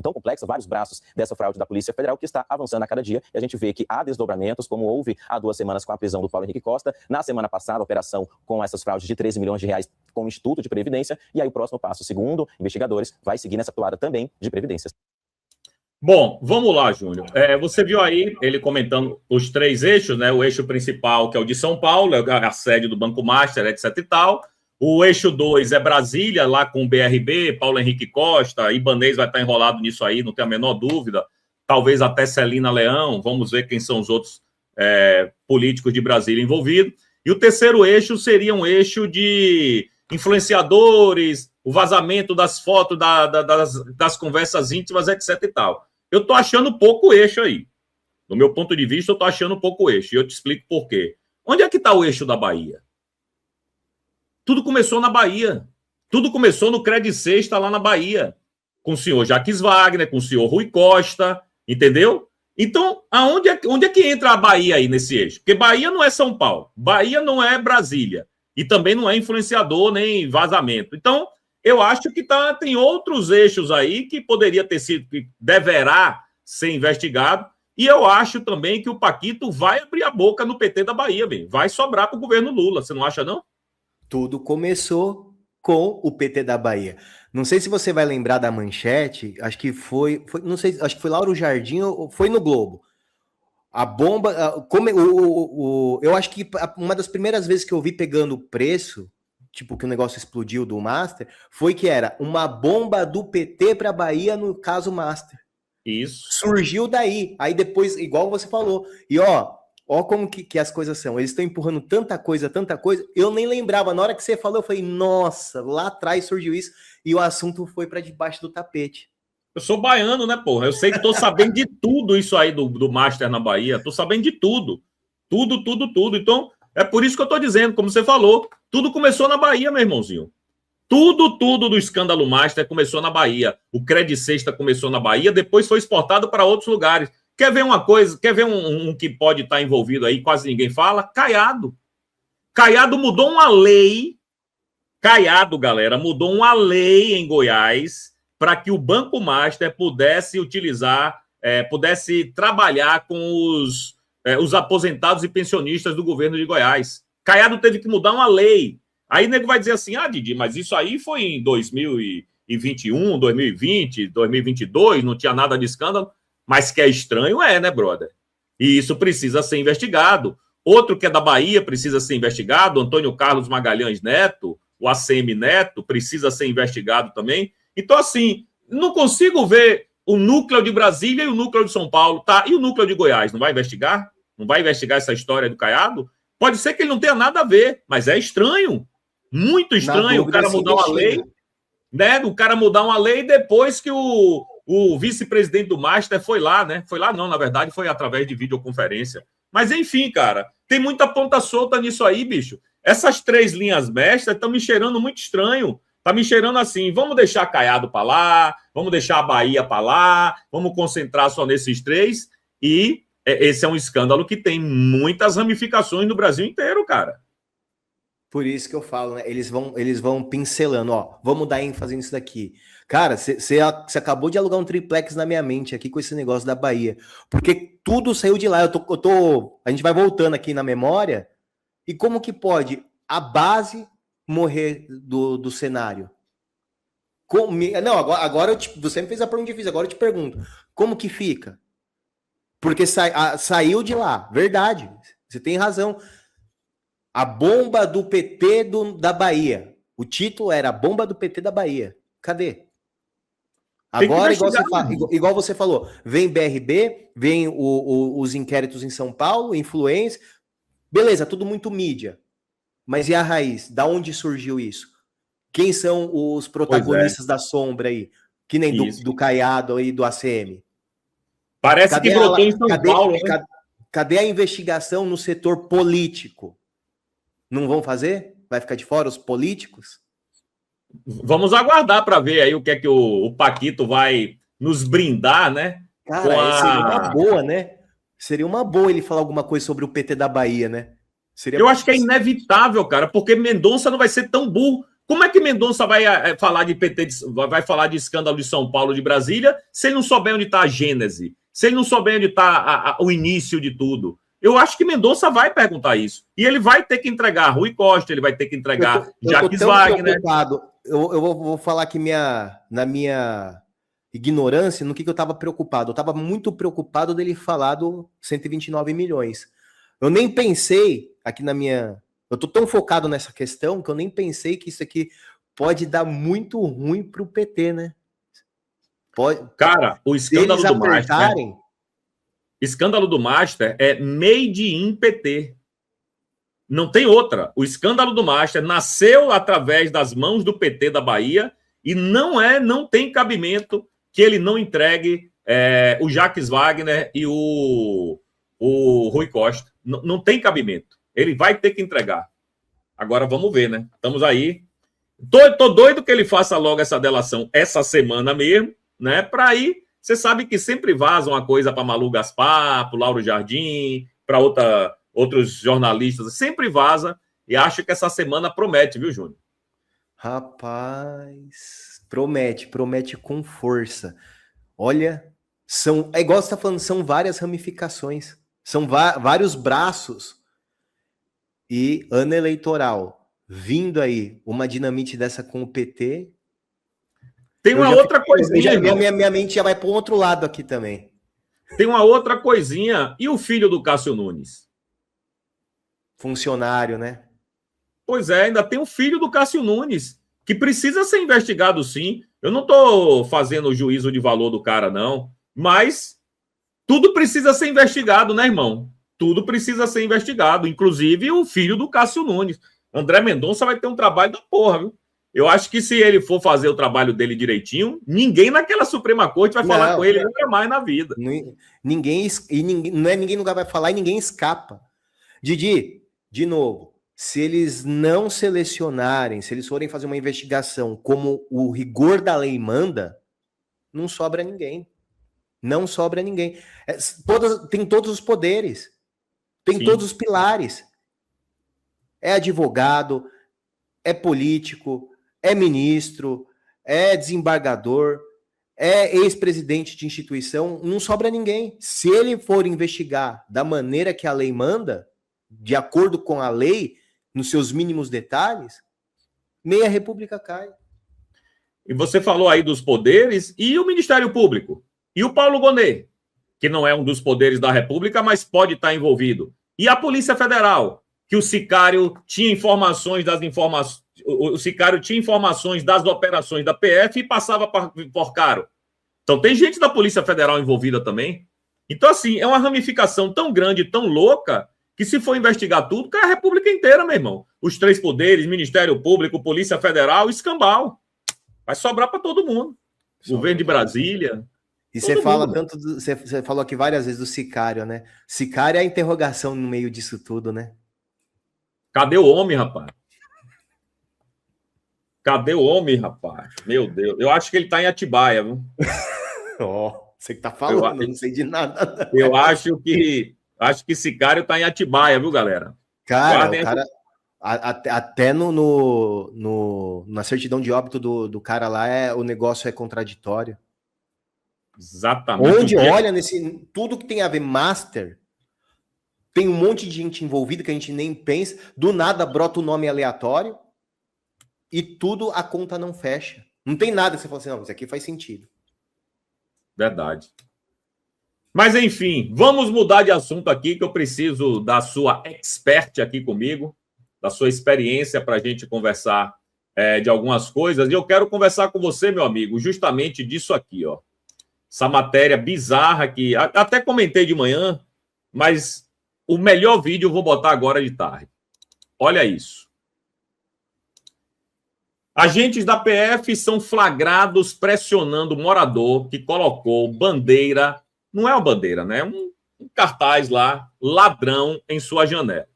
tão complexa, vários braços dessa fraude da Polícia Federal, que está avançando a cada dia, e a gente vê que há desdobramentos, como houve há 2 semanas com a prisão do Paulo Henrique Costa, na semana passada, a operação com essas fraudes de 13 milhões de reais com o Instituto de Previdência, e aí o próximo passo, segundo investigadores, vai seguir nessa toada também de previdências.
Bom, vamos lá, Júnior. Você viu aí ele comentando os 3 eixos, né? O eixo principal, que é o de São Paulo, é a sede do Banco Master, etc e tal. O eixo 2 é Brasília, lá com o BRB, Paulo Henrique Costa, Ibanez vai estar enrolado nisso aí, não tem a menor dúvida. Talvez até Celina Leão, vamos ver quem são os outros políticos de Brasília envolvidos. E o terceiro eixo seria um eixo de influenciadores, o vazamento das fotos das conversas íntimas, etc e tal. Eu estou achando pouco eixo aí. Do meu ponto de vista, eu estou achando pouco eixo. E eu te explico por quê. Onde é que está o eixo da Bahia? Tudo começou na Bahia. Tudo começou no Credit Sexta lá na Bahia. Com o senhor Jacques Wagner, com o senhor Rui Costa, entendeu? Então, onde é que entra a Bahia aí nesse eixo? Porque Bahia não é São Paulo, Bahia não é Brasília, e também não é influenciador nem vazamento. Então, eu acho que tem outros eixos aí que poderia ter sido, que deverá ser investigado, e eu acho também que o Paquito vai abrir a boca no PT da Bahia, bem. Vai sobrar para o governo Lula, você não acha, não?
Tudo começou com o PT da Bahia. Não sei se você vai lembrar da manchete, acho que foi não sei, acho que foi Lauro Jardim ou foi no Globo. A bomba, eu acho que uma das primeiras vezes que eu vi pegando o preço, tipo que o negócio explodiu do Master, foi que era uma bomba do PT para Bahia no caso Master.
Isso.
Surgiu daí. Aí depois, igual você falou, e ó como que as coisas são. Eles estão empurrando tanta coisa. Eu nem lembrava. Na hora que você falou, eu falei, nossa, lá atrás surgiu isso. E o assunto foi para debaixo do tapete.
Eu sou baiano, né, porra? Eu sei que tô sabendo de tudo isso aí do Master na Bahia. Tô sabendo de tudo. Tudo. Então, é por isso que eu tô dizendo, como você falou, tudo começou na Bahia, meu irmãozinho. Tudo do escândalo Master começou na Bahia. O Credit Sexta começou na Bahia, depois foi exportado para outros lugares. Quer ver uma coisa? Quer ver um que pode estar envolvido aí, quase ninguém fala? Caiado. Caiado mudou uma lei. Caiado, galera, mudou uma lei em Goiás para que o Banco Master pudesse utilizar, pudesse trabalhar com os aposentados e pensionistas do governo de Goiás. Caiado teve que mudar uma lei. Aí o nego vai dizer assim, Didi, mas isso aí foi em 2021, 2020, 2022, não tinha nada de escândalo. Mas que é estranho né, brother? E isso precisa ser investigado. Outro que é da Bahia precisa ser investigado, Antônio Carlos Magalhães Neto, o ACM Neto, precisa ser investigado também. Então, assim, não consigo ver o núcleo de Brasília e o núcleo de São Paulo, tá? E o núcleo de Goiás, não vai investigar? Não vai investigar essa história do Caiado? Pode ser que ele não tenha nada a ver, mas é estranho. Muito estranho o cara mudar uma lei, né? O cara mudar uma lei depois que o vice-presidente do Master foi lá, né? Foi lá não, na verdade, foi através de videoconferência. Mas, enfim, cara, tem muita ponta solta nisso aí, bicho. Essas 3 linhas mestras estão me cheirando muito estranho. Tá me cheirando assim, vamos deixar Caiado para lá, vamos deixar a Bahia para lá, vamos concentrar só nesses 3. E esse é um escândalo que tem muitas ramificações no Brasil inteiro, cara.
Por isso que eu falo, né? Eles vão pincelando, ó. Vamos dar ênfase nisso daqui. Cara, você acabou de alugar um triplex na minha mente aqui com esse negócio da Bahia. Porque tudo saiu de lá. A gente vai voltando aqui na memória. E como que pode a base morrer do cenário? Não, agora você me fez a pergunta difícil, agora eu te pergunto. Como que fica? Porque saiu de lá. Verdade. Você tem razão. A bomba do PT da Bahia. O título era a bomba do PT da Bahia. Cadê? Agora, igual você falou, vem BRB, vem os inquéritos em São Paulo, influência. Beleza, tudo muito mídia. Mas e a raiz? Da onde surgiu isso? Quem são os protagonistas da sombra aí? Que nem do Caiado aí, do ACM.
Parece que brotou em São Paulo.
Cadê a investigação no setor político? Não vão fazer? Vai ficar de fora os políticos?
Vamos aguardar para ver aí o que é que o Paquito vai nos brindar, né?
Cara, seria uma boa, né? Seria uma boa ele falar alguma coisa sobre o PT da Bahia, né?
Eu acho que é inevitável, cara, porque Mendonça não vai ser tão burro. Como é que Mendonça vai falar de PT, vai falar de escândalo de São Paulo, de Brasília, se ele não souber onde está a gênese, se ele não souber onde está o início de tudo? Eu acho que Mendonça vai perguntar isso. E ele vai ter que entregar Rui Costa, ele vai ter que entregar Jacques Wagner.
Eu vou falar que na minha ignorância, no que eu estava preocupado. Eu estava muito preocupado dele falar do 129 milhões. Eu nem pensei aqui eu tô tão focado nessa questão que eu nem pensei que isso aqui pode dar muito ruim pro PT, né?
Cara, o escândalo do Master... Escândalo do Master é made in PT. Não tem outra. O escândalo do Master nasceu através das mãos do PT da Bahia e não tem cabimento que ele não entregue o Jacques Wagner e o Rui Costa. Não tem cabimento. Ele vai ter que entregar. Agora vamos ver, né? Estamos aí. Tô doido que ele faça logo essa delação essa semana mesmo, né? Para aí, você sabe que sempre vaza uma coisa para Malu Gaspar, para Lauro Jardim, para outros jornalistas, sempre vaza. E acho que essa semana promete, viu, Júnior?
Rapaz, promete com força. Olha, é igual você está falando, são várias ramificações, são vários braços. E ano eleitoral, vindo aí uma dinamite dessa com o PT.
Tem uma outra coisinha.
Minha mente já vai para o outro lado aqui também.
Tem uma outra coisinha. E o filho do Cássio Nunes?
Funcionário, né?
Pois é, ainda tem o filho do Cássio Nunes, que precisa ser investigado, sim. Eu não estou fazendo o juízo de valor do cara, não. Mas tudo precisa ser investigado, né, irmão? Tudo precisa ser investigado, inclusive o filho do Cássio Nunes. André Mendonça vai ter um trabalho da porra, viu? Eu acho que se ele for fazer o trabalho dele direitinho, ninguém naquela Suprema Corte vai falar com ele nunca mais na vida.
Ninguém nunca vai falar e ninguém escapa. Didi, de novo, se eles não selecionarem, se eles forem fazer uma investigação como o rigor da lei manda, não sobra ninguém. Não sobra ninguém. Tem todos os poderes. Tem Sim. todos os pilares. É advogado, é político, é ministro, é desembargador, é ex-presidente de instituição, não sobra ninguém. Se ele for investigar da maneira que a lei manda, de acordo com a lei, nos seus mínimos detalhes, meia república cai.
E você falou aí dos poderes, e o Ministério Público? E o Paulo Gonet, que não é um dos poderes da República, mas pode estar envolvido. E a Polícia Federal, que o sicário tinha informações o sicário tinha informações das operações da PF e passava por caro. Então tem gente da Polícia Federal envolvida também. Então, assim, é uma ramificação tão grande, tão louca, que se for investigar tudo, cai a República inteira, meu irmão. Os três poderes, Ministério Público, Polícia Federal, escambau. Vai sobrar para todo mundo. Governo de Brasília.
E você fala você falou aqui várias vezes do sicário, né? Sicário é a interrogação no meio disso tudo, né?
Cadê o homem, rapaz? Cadê o homem, rapaz? Meu Deus. Eu acho que ele tá em Atibaia, viu?
Você que tá falando, eu não sei de nada.
Eu acho que sicário tá em Atibaia, viu, galera?
Cara, até na certidão de óbito do cara lá, o negócio é contraditório.
Exatamente.
Onde olha tudo que tem a ver master, tem um monte de gente envolvida que a gente nem pensa, do nada brota um nome aleatório e tudo a conta não fecha. Não tem nada que você fala assim, não, isso aqui faz sentido.
Verdade. Mas, enfim, vamos mudar de assunto aqui, que eu preciso da sua expert aqui comigo, da sua experiência para a gente conversar de algumas coisas. E eu quero conversar com você, meu amigo, justamente disso aqui, ó. Essa matéria bizarra que até comentei de manhã, mas o melhor vídeo eu vou botar agora de tarde. Olha isso. Agentes da PF são flagrados pressionando o morador que colocou bandeira, não é uma bandeira, né? Um cartaz lá, ladrão, em sua janela.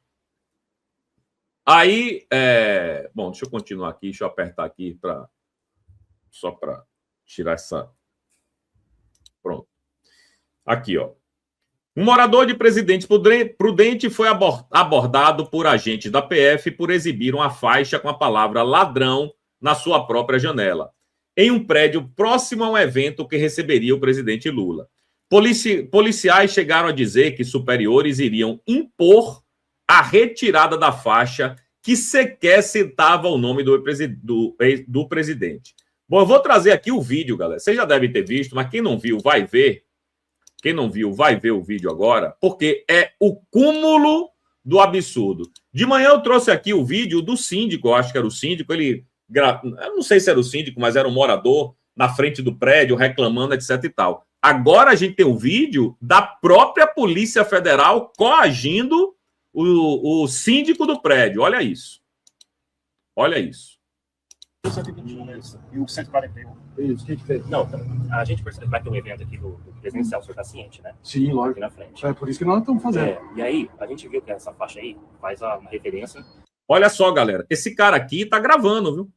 Aí, bom, deixa eu continuar aqui, deixa eu apertar aqui só para tirar essa... Pronto. Aqui, ó. Um morador de Presidente Prudente foi abordado por agentes da PF por exibir uma faixa com a palavra ladrão na sua própria janela, em um prédio próximo a um evento que receberia o presidente Lula. Policiais chegaram a dizer que superiores iriam impor a retirada da faixa que sequer citava o nome do presidente. Bom, eu vou trazer aqui o vídeo, galera. Vocês já devem ter visto, mas quem não viu, vai ver. Quem não viu, vai ver o vídeo agora, porque é o cúmulo do absurdo. De manhã eu trouxe aqui o vídeo do síndico, eu acho que era o síndico, eu não sei se era o síndico, mas era um morador na frente do prédio reclamando, etc e tal. Agora a gente tem o vídeo da própria Polícia Federal coagindo o síndico do prédio. Olha isso. Olha isso.
O 121 e o 141. Isso, o que fez? Não, a gente percebe que vai ter um evento aqui do presidencial, o senhor está ciente, né?
Sim, lógico.
Aqui na frente.
É por isso que nós estamos fazendo.
E aí, a gente viu que essa faixa aí faz uma referência
Olha só, galera, esse cara aqui tá gravando, viu?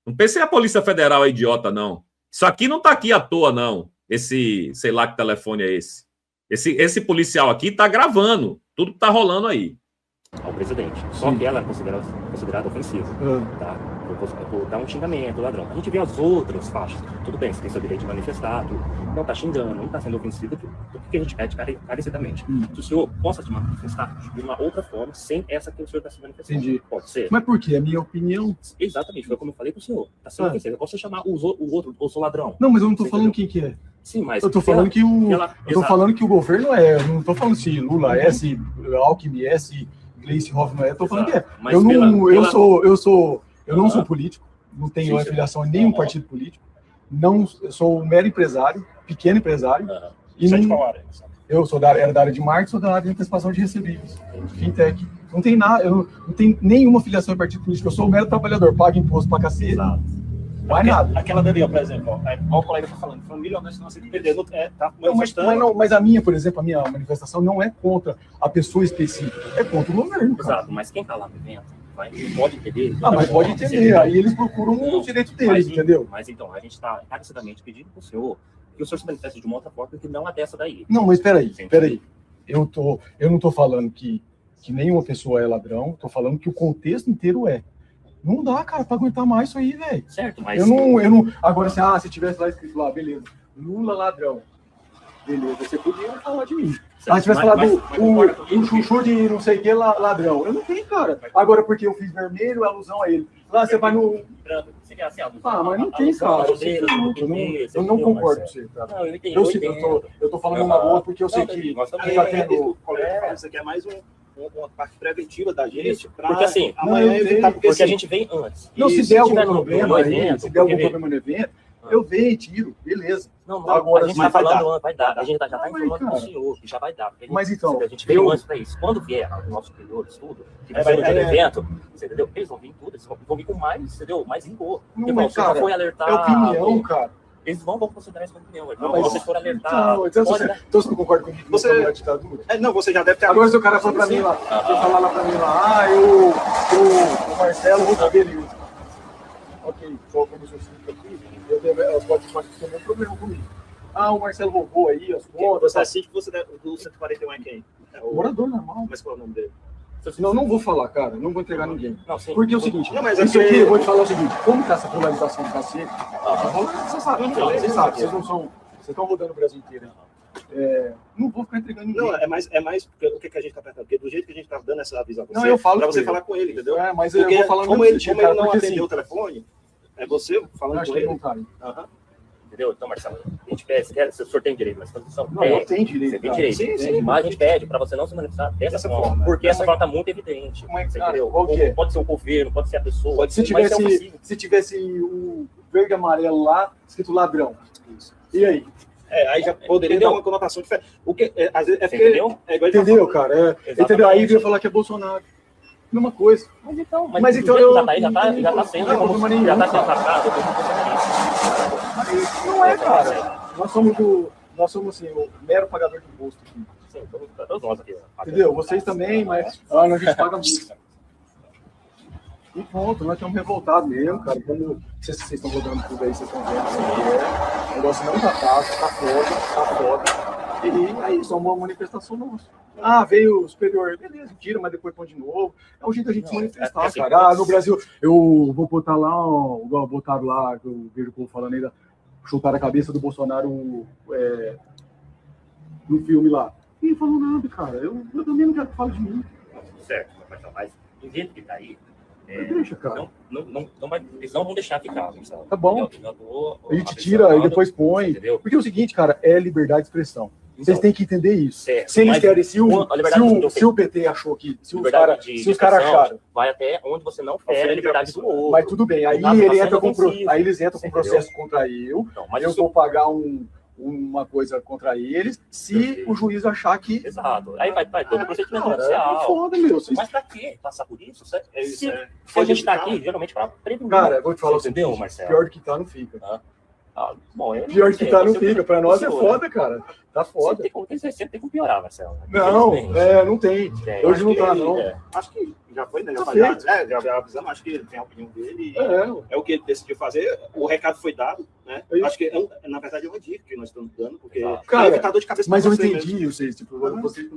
Não pense que a Polícia Federal é idiota, não. Isso aqui não tá aqui à toa, não. Esse, sei lá que telefone é esse. Esse policial aqui tá gravando tudo que tá rolando aí.
Ao presidente. Só que ela é considerada ofensiva. Tá? Por dar um xingamento, ladrão. A gente vê as outras faixas. Tudo bem, você tem seu direito de manifestar, tudo. Não tá xingando, não tá sendo ofensivo, do que a gente pede carecidamente. Que o senhor possa se manifestar de uma outra forma, sem essa que o senhor está se manifestando.
Entendi.
Pode ser.
Mas por quê? A minha opinião...
Exatamente, foi como eu falei pro senhor. Tá sendo ofensivo. Eu posso chamar o outro, o seu ladrão.
Não, mas eu não tô falando quem que é.
Sim, mas...
Eu tô falando que eu tô falando que o governo é... Eu não tô falando se Lula é, se Alckmin é, se Gleice Hoffmann é. Eu tô falando que é. Eu não sou político, não tenho afiliação em nenhum partido político. Não, eu sou um mero empresário, pequeno empresário. E não, eu sou era da área de marketing, sou da área de antecipação de recebíveis, fintech. Não tem nada, eu não tenho nenhuma filiação em partido político. Eu sou um mero trabalhador, pago imposto pra cacete. Não é nada.
Aquela dali, ó, por exemplo, ó, o colega está falando, família honesta não se perdendo, tá manifestando.
Mas a minha, por exemplo, a minha manifestação não é contra a pessoa específica, é contra o governo. Cara.
Exato, mas quem tá lá no evento pode entender.
Mas pode entender, aí eles procuram o direito deles, entendeu?
Mas então, a gente está encarecidamente pedindo pro senhor que o senhor se manifeste de uma outra forma que não a dessa daí.
Não, mas peraí. Eu não tô falando que nenhuma pessoa é ladrão, tô falando que o contexto inteiro é. Não dá, cara, pra aguentar mais isso aí, velho.
Certo, mas...
Eu não... Agora, assim, se tivesse lá escrito lá, beleza, Lula ladrão. Beleza, você podia falar de mim. Se tivesse falado o chuchu de não sei o que ladrão. Eu não tenho, cara. Agora, porque eu fiz vermelho, é alusão a ele. Lá você vai no... mas não tem, cara. Eu não concordo com você, cara.
Não, eu entendi.
Eu tô falando uma boa porque eu sei que...
Isso aqui é mais uma parte preventiva da gente,
porque assim,
amanhã evitar,
porque a gente vem antes.
Não, se der algum problema no evento, eu venho e tiro, beleza.
Não, agora, a gente está falando, vai dar. A gente já está informando para o senhor, que já vai dar.
Mas então,
a gente veio antes para isso. Quando vier os nossos superiores, tudo, que vai ser no evento, entendeu? Eles vão vir tudo, eles vão vir com mais, entendeu? Mais rigor.
Não, mas, cara, foi alertar. É opinião, cara.
Eles vão considerar isso como opinião. Não, mas vocês foram alertados.
Então você não concorda comigo?
Você é ditadura? Não, você já deve ter...
Agora se o cara for pra mim lá, falar lá pra mim lá, o Marcelo roubou beleza. Ok, só como eu sinto aqui, eu pode ter um problema comigo. O Marcelo roubou aí as contas.
Você assiste do 141 é quem?
O morador normal.
Mas qual é o nome dele?
Não vou falar, cara. Não vou entregar ninguém.
Não, sim.
Porque é o seguinte, isso aqui, eu vou te falar o seguinte, como tá essa polarização do cacete, você sabe, vocês não são... Vocês estão rodando o Brasil inteiro. Não vou ficar entregando ninguém.
Não, é mais porque, o que a gente tá pensando. Porque do jeito que a gente tá dando essa visão
pra você, eu falo
pra você falar com ele, entendeu?
Mas
porque
eu vou falar
como ele não atendeu o telefone, é você falando com ele.
Não tá.
Entendeu? Então, Marcelo, a gente pede, o senhor tem direito, mas a Constituição
não tem direito.
Você tem direito. Sim. Mas a gente pede para você não se manifestar dessa forma, porque essa forma está muito evidente. Entendeu? Pode ser o governo, pode ser a pessoa.
Se tivesse o verde e amarelo lá, escrito ladrão.
Isso.
E aí?
Aí já poderia dar uma conotação diferente. O que, às vezes, porque,
entendeu?
Entendeu, cara? Entendeu? Aí veio falar que é Bolsonaro. Mesma coisa.
Mas então eu... já tá sendo tratado.
Não é, cara. Nós somos assim, o mero pagador de imposto aqui.
Sim, todos nós aqui.
Entendeu? Vocês também, mas a gente paga muito. E pronto, nós estamos revoltados mesmo, cara. Como vocês estão rodando tudo aí, vocês estão vendo o negócio não tá fácil, tá foda. E aí, só uma manifestação nossa. Veio o superior, beleza, tira, mas depois põe de novo. É o jeito da gente se manifestar, assim, cara. No Brasil, eu vou botar lá, igual botaram lá, que eu vejo o povo falando ainda, chutaram a cabeça do Bolsonaro no filme lá. Ninguém falou nada, cara. Eu também não quero que fale de mim.
Certo, mas do jeito que tá aí,
deixa, cara.
Eles não vão deixar ficar.
Tá bom. A gente tira e depois põe. Entendeu? Porque é o seguinte, cara, é liberdade de expressão. Vocês têm que entender isso.
Certo,
se eles querem, se o PT achou que, se os caras acharam,
vai até onde você não quer a liberdade do outro.
Mas tudo bem, aí eles entram com processo contra eu, eu vou pagar uma coisa contra eles, se o juiz achar que...
Exato. Aí vai todo o procedimento judicial.
Foda, meu.
Mas pra quê passar por isso? Se a gente tá aqui, geralmente, pra prevenir.
Cara, eu vou te falar
entendeu, Marcelo?
Pior do que tá, não fica.
Bom, eu
Pior que tá, não
sei,
fica. Pra nós é foda, cara. Tá foda.
Sempre tem como piorar, Marcelo.
Não, não tem. Hoje não tá, não.
Acho que já foi, né?
Tá
Já avisamos, acho que ele tem a opinião dele.
É
O que ele decidiu fazer. O recado foi dado, né? Acho que, na verdade, é uma dica que nós estamos dando, porque
cara,
evitar dor de cabeça.
mas eu entendi, vocês, tipo, vocês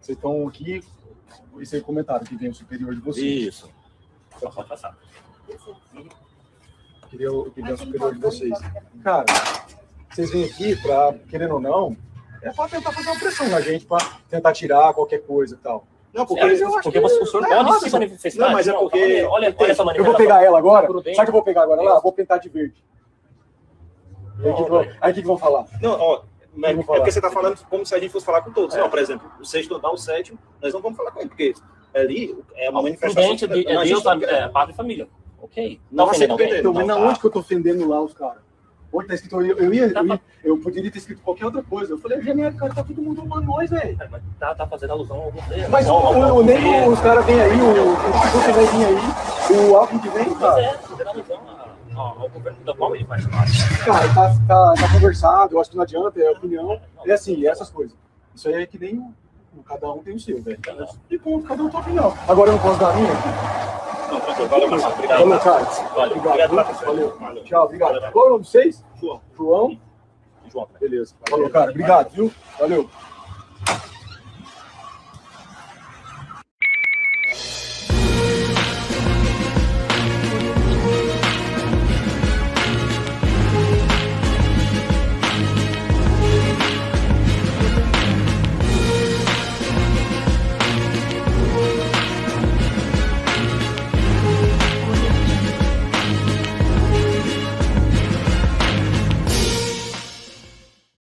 estão aqui, esse comentário que vem o superior de vocês.
Isso. Pode passar.
Queria o superior de vocês. Cara, vocês vêm aqui pra, querendo ou não, é pra tentar fazer uma pressão na gente, pra tentar tirar qualquer coisa e tal.
Não, porque,
o senhor pode se manifestar.
Não, mas é porque...
Olha essa manifestação.
Eu vou pegar ela agora, sabe o que eu vou pegar agora lá? Vou pintar de verde. Aí o que vão falar?
Não, ó, é porque você tá falando como se a gente fosse falar com todos. Não, por exemplo, o sexto andar, o sétimo, nós não vamos falar com ele, porque ali é uma manifestação...
É Deus, pátria e família. Ok.
Não aceito ofender. Então, mas na onde que eu tô ofendendo lá os caras? Onde tá escrito? Eu poderia ter escrito qualquer outra coisa. Eu falei, genérico, cara, tá todo mundo amando nós, velho.
Mas tá fazendo alusão a algum deles.
Mas nem os caras vêm aí, o vai vir aí, o Alckmin que vem, cara.
Fazendo alusão ao governo da qual ele faz parte.
Cara, tá conversado, eu acho que não adianta, é opinião. É assim, essas coisas. Isso aí é que nem cada um tem o seu, velho. E ponto, cada um tem a opinião. Agora eu não posso dar a minha?
Não, tranquilo. Valeu, Marcelo. Obrigado.
Valeu, cara.
Obrigado.
Valeu. Tchau, obrigado. Qual é o nome de vocês?
João.
João?
João.
Beleza. Valeu, cara. Obrigado, viu? Valeu.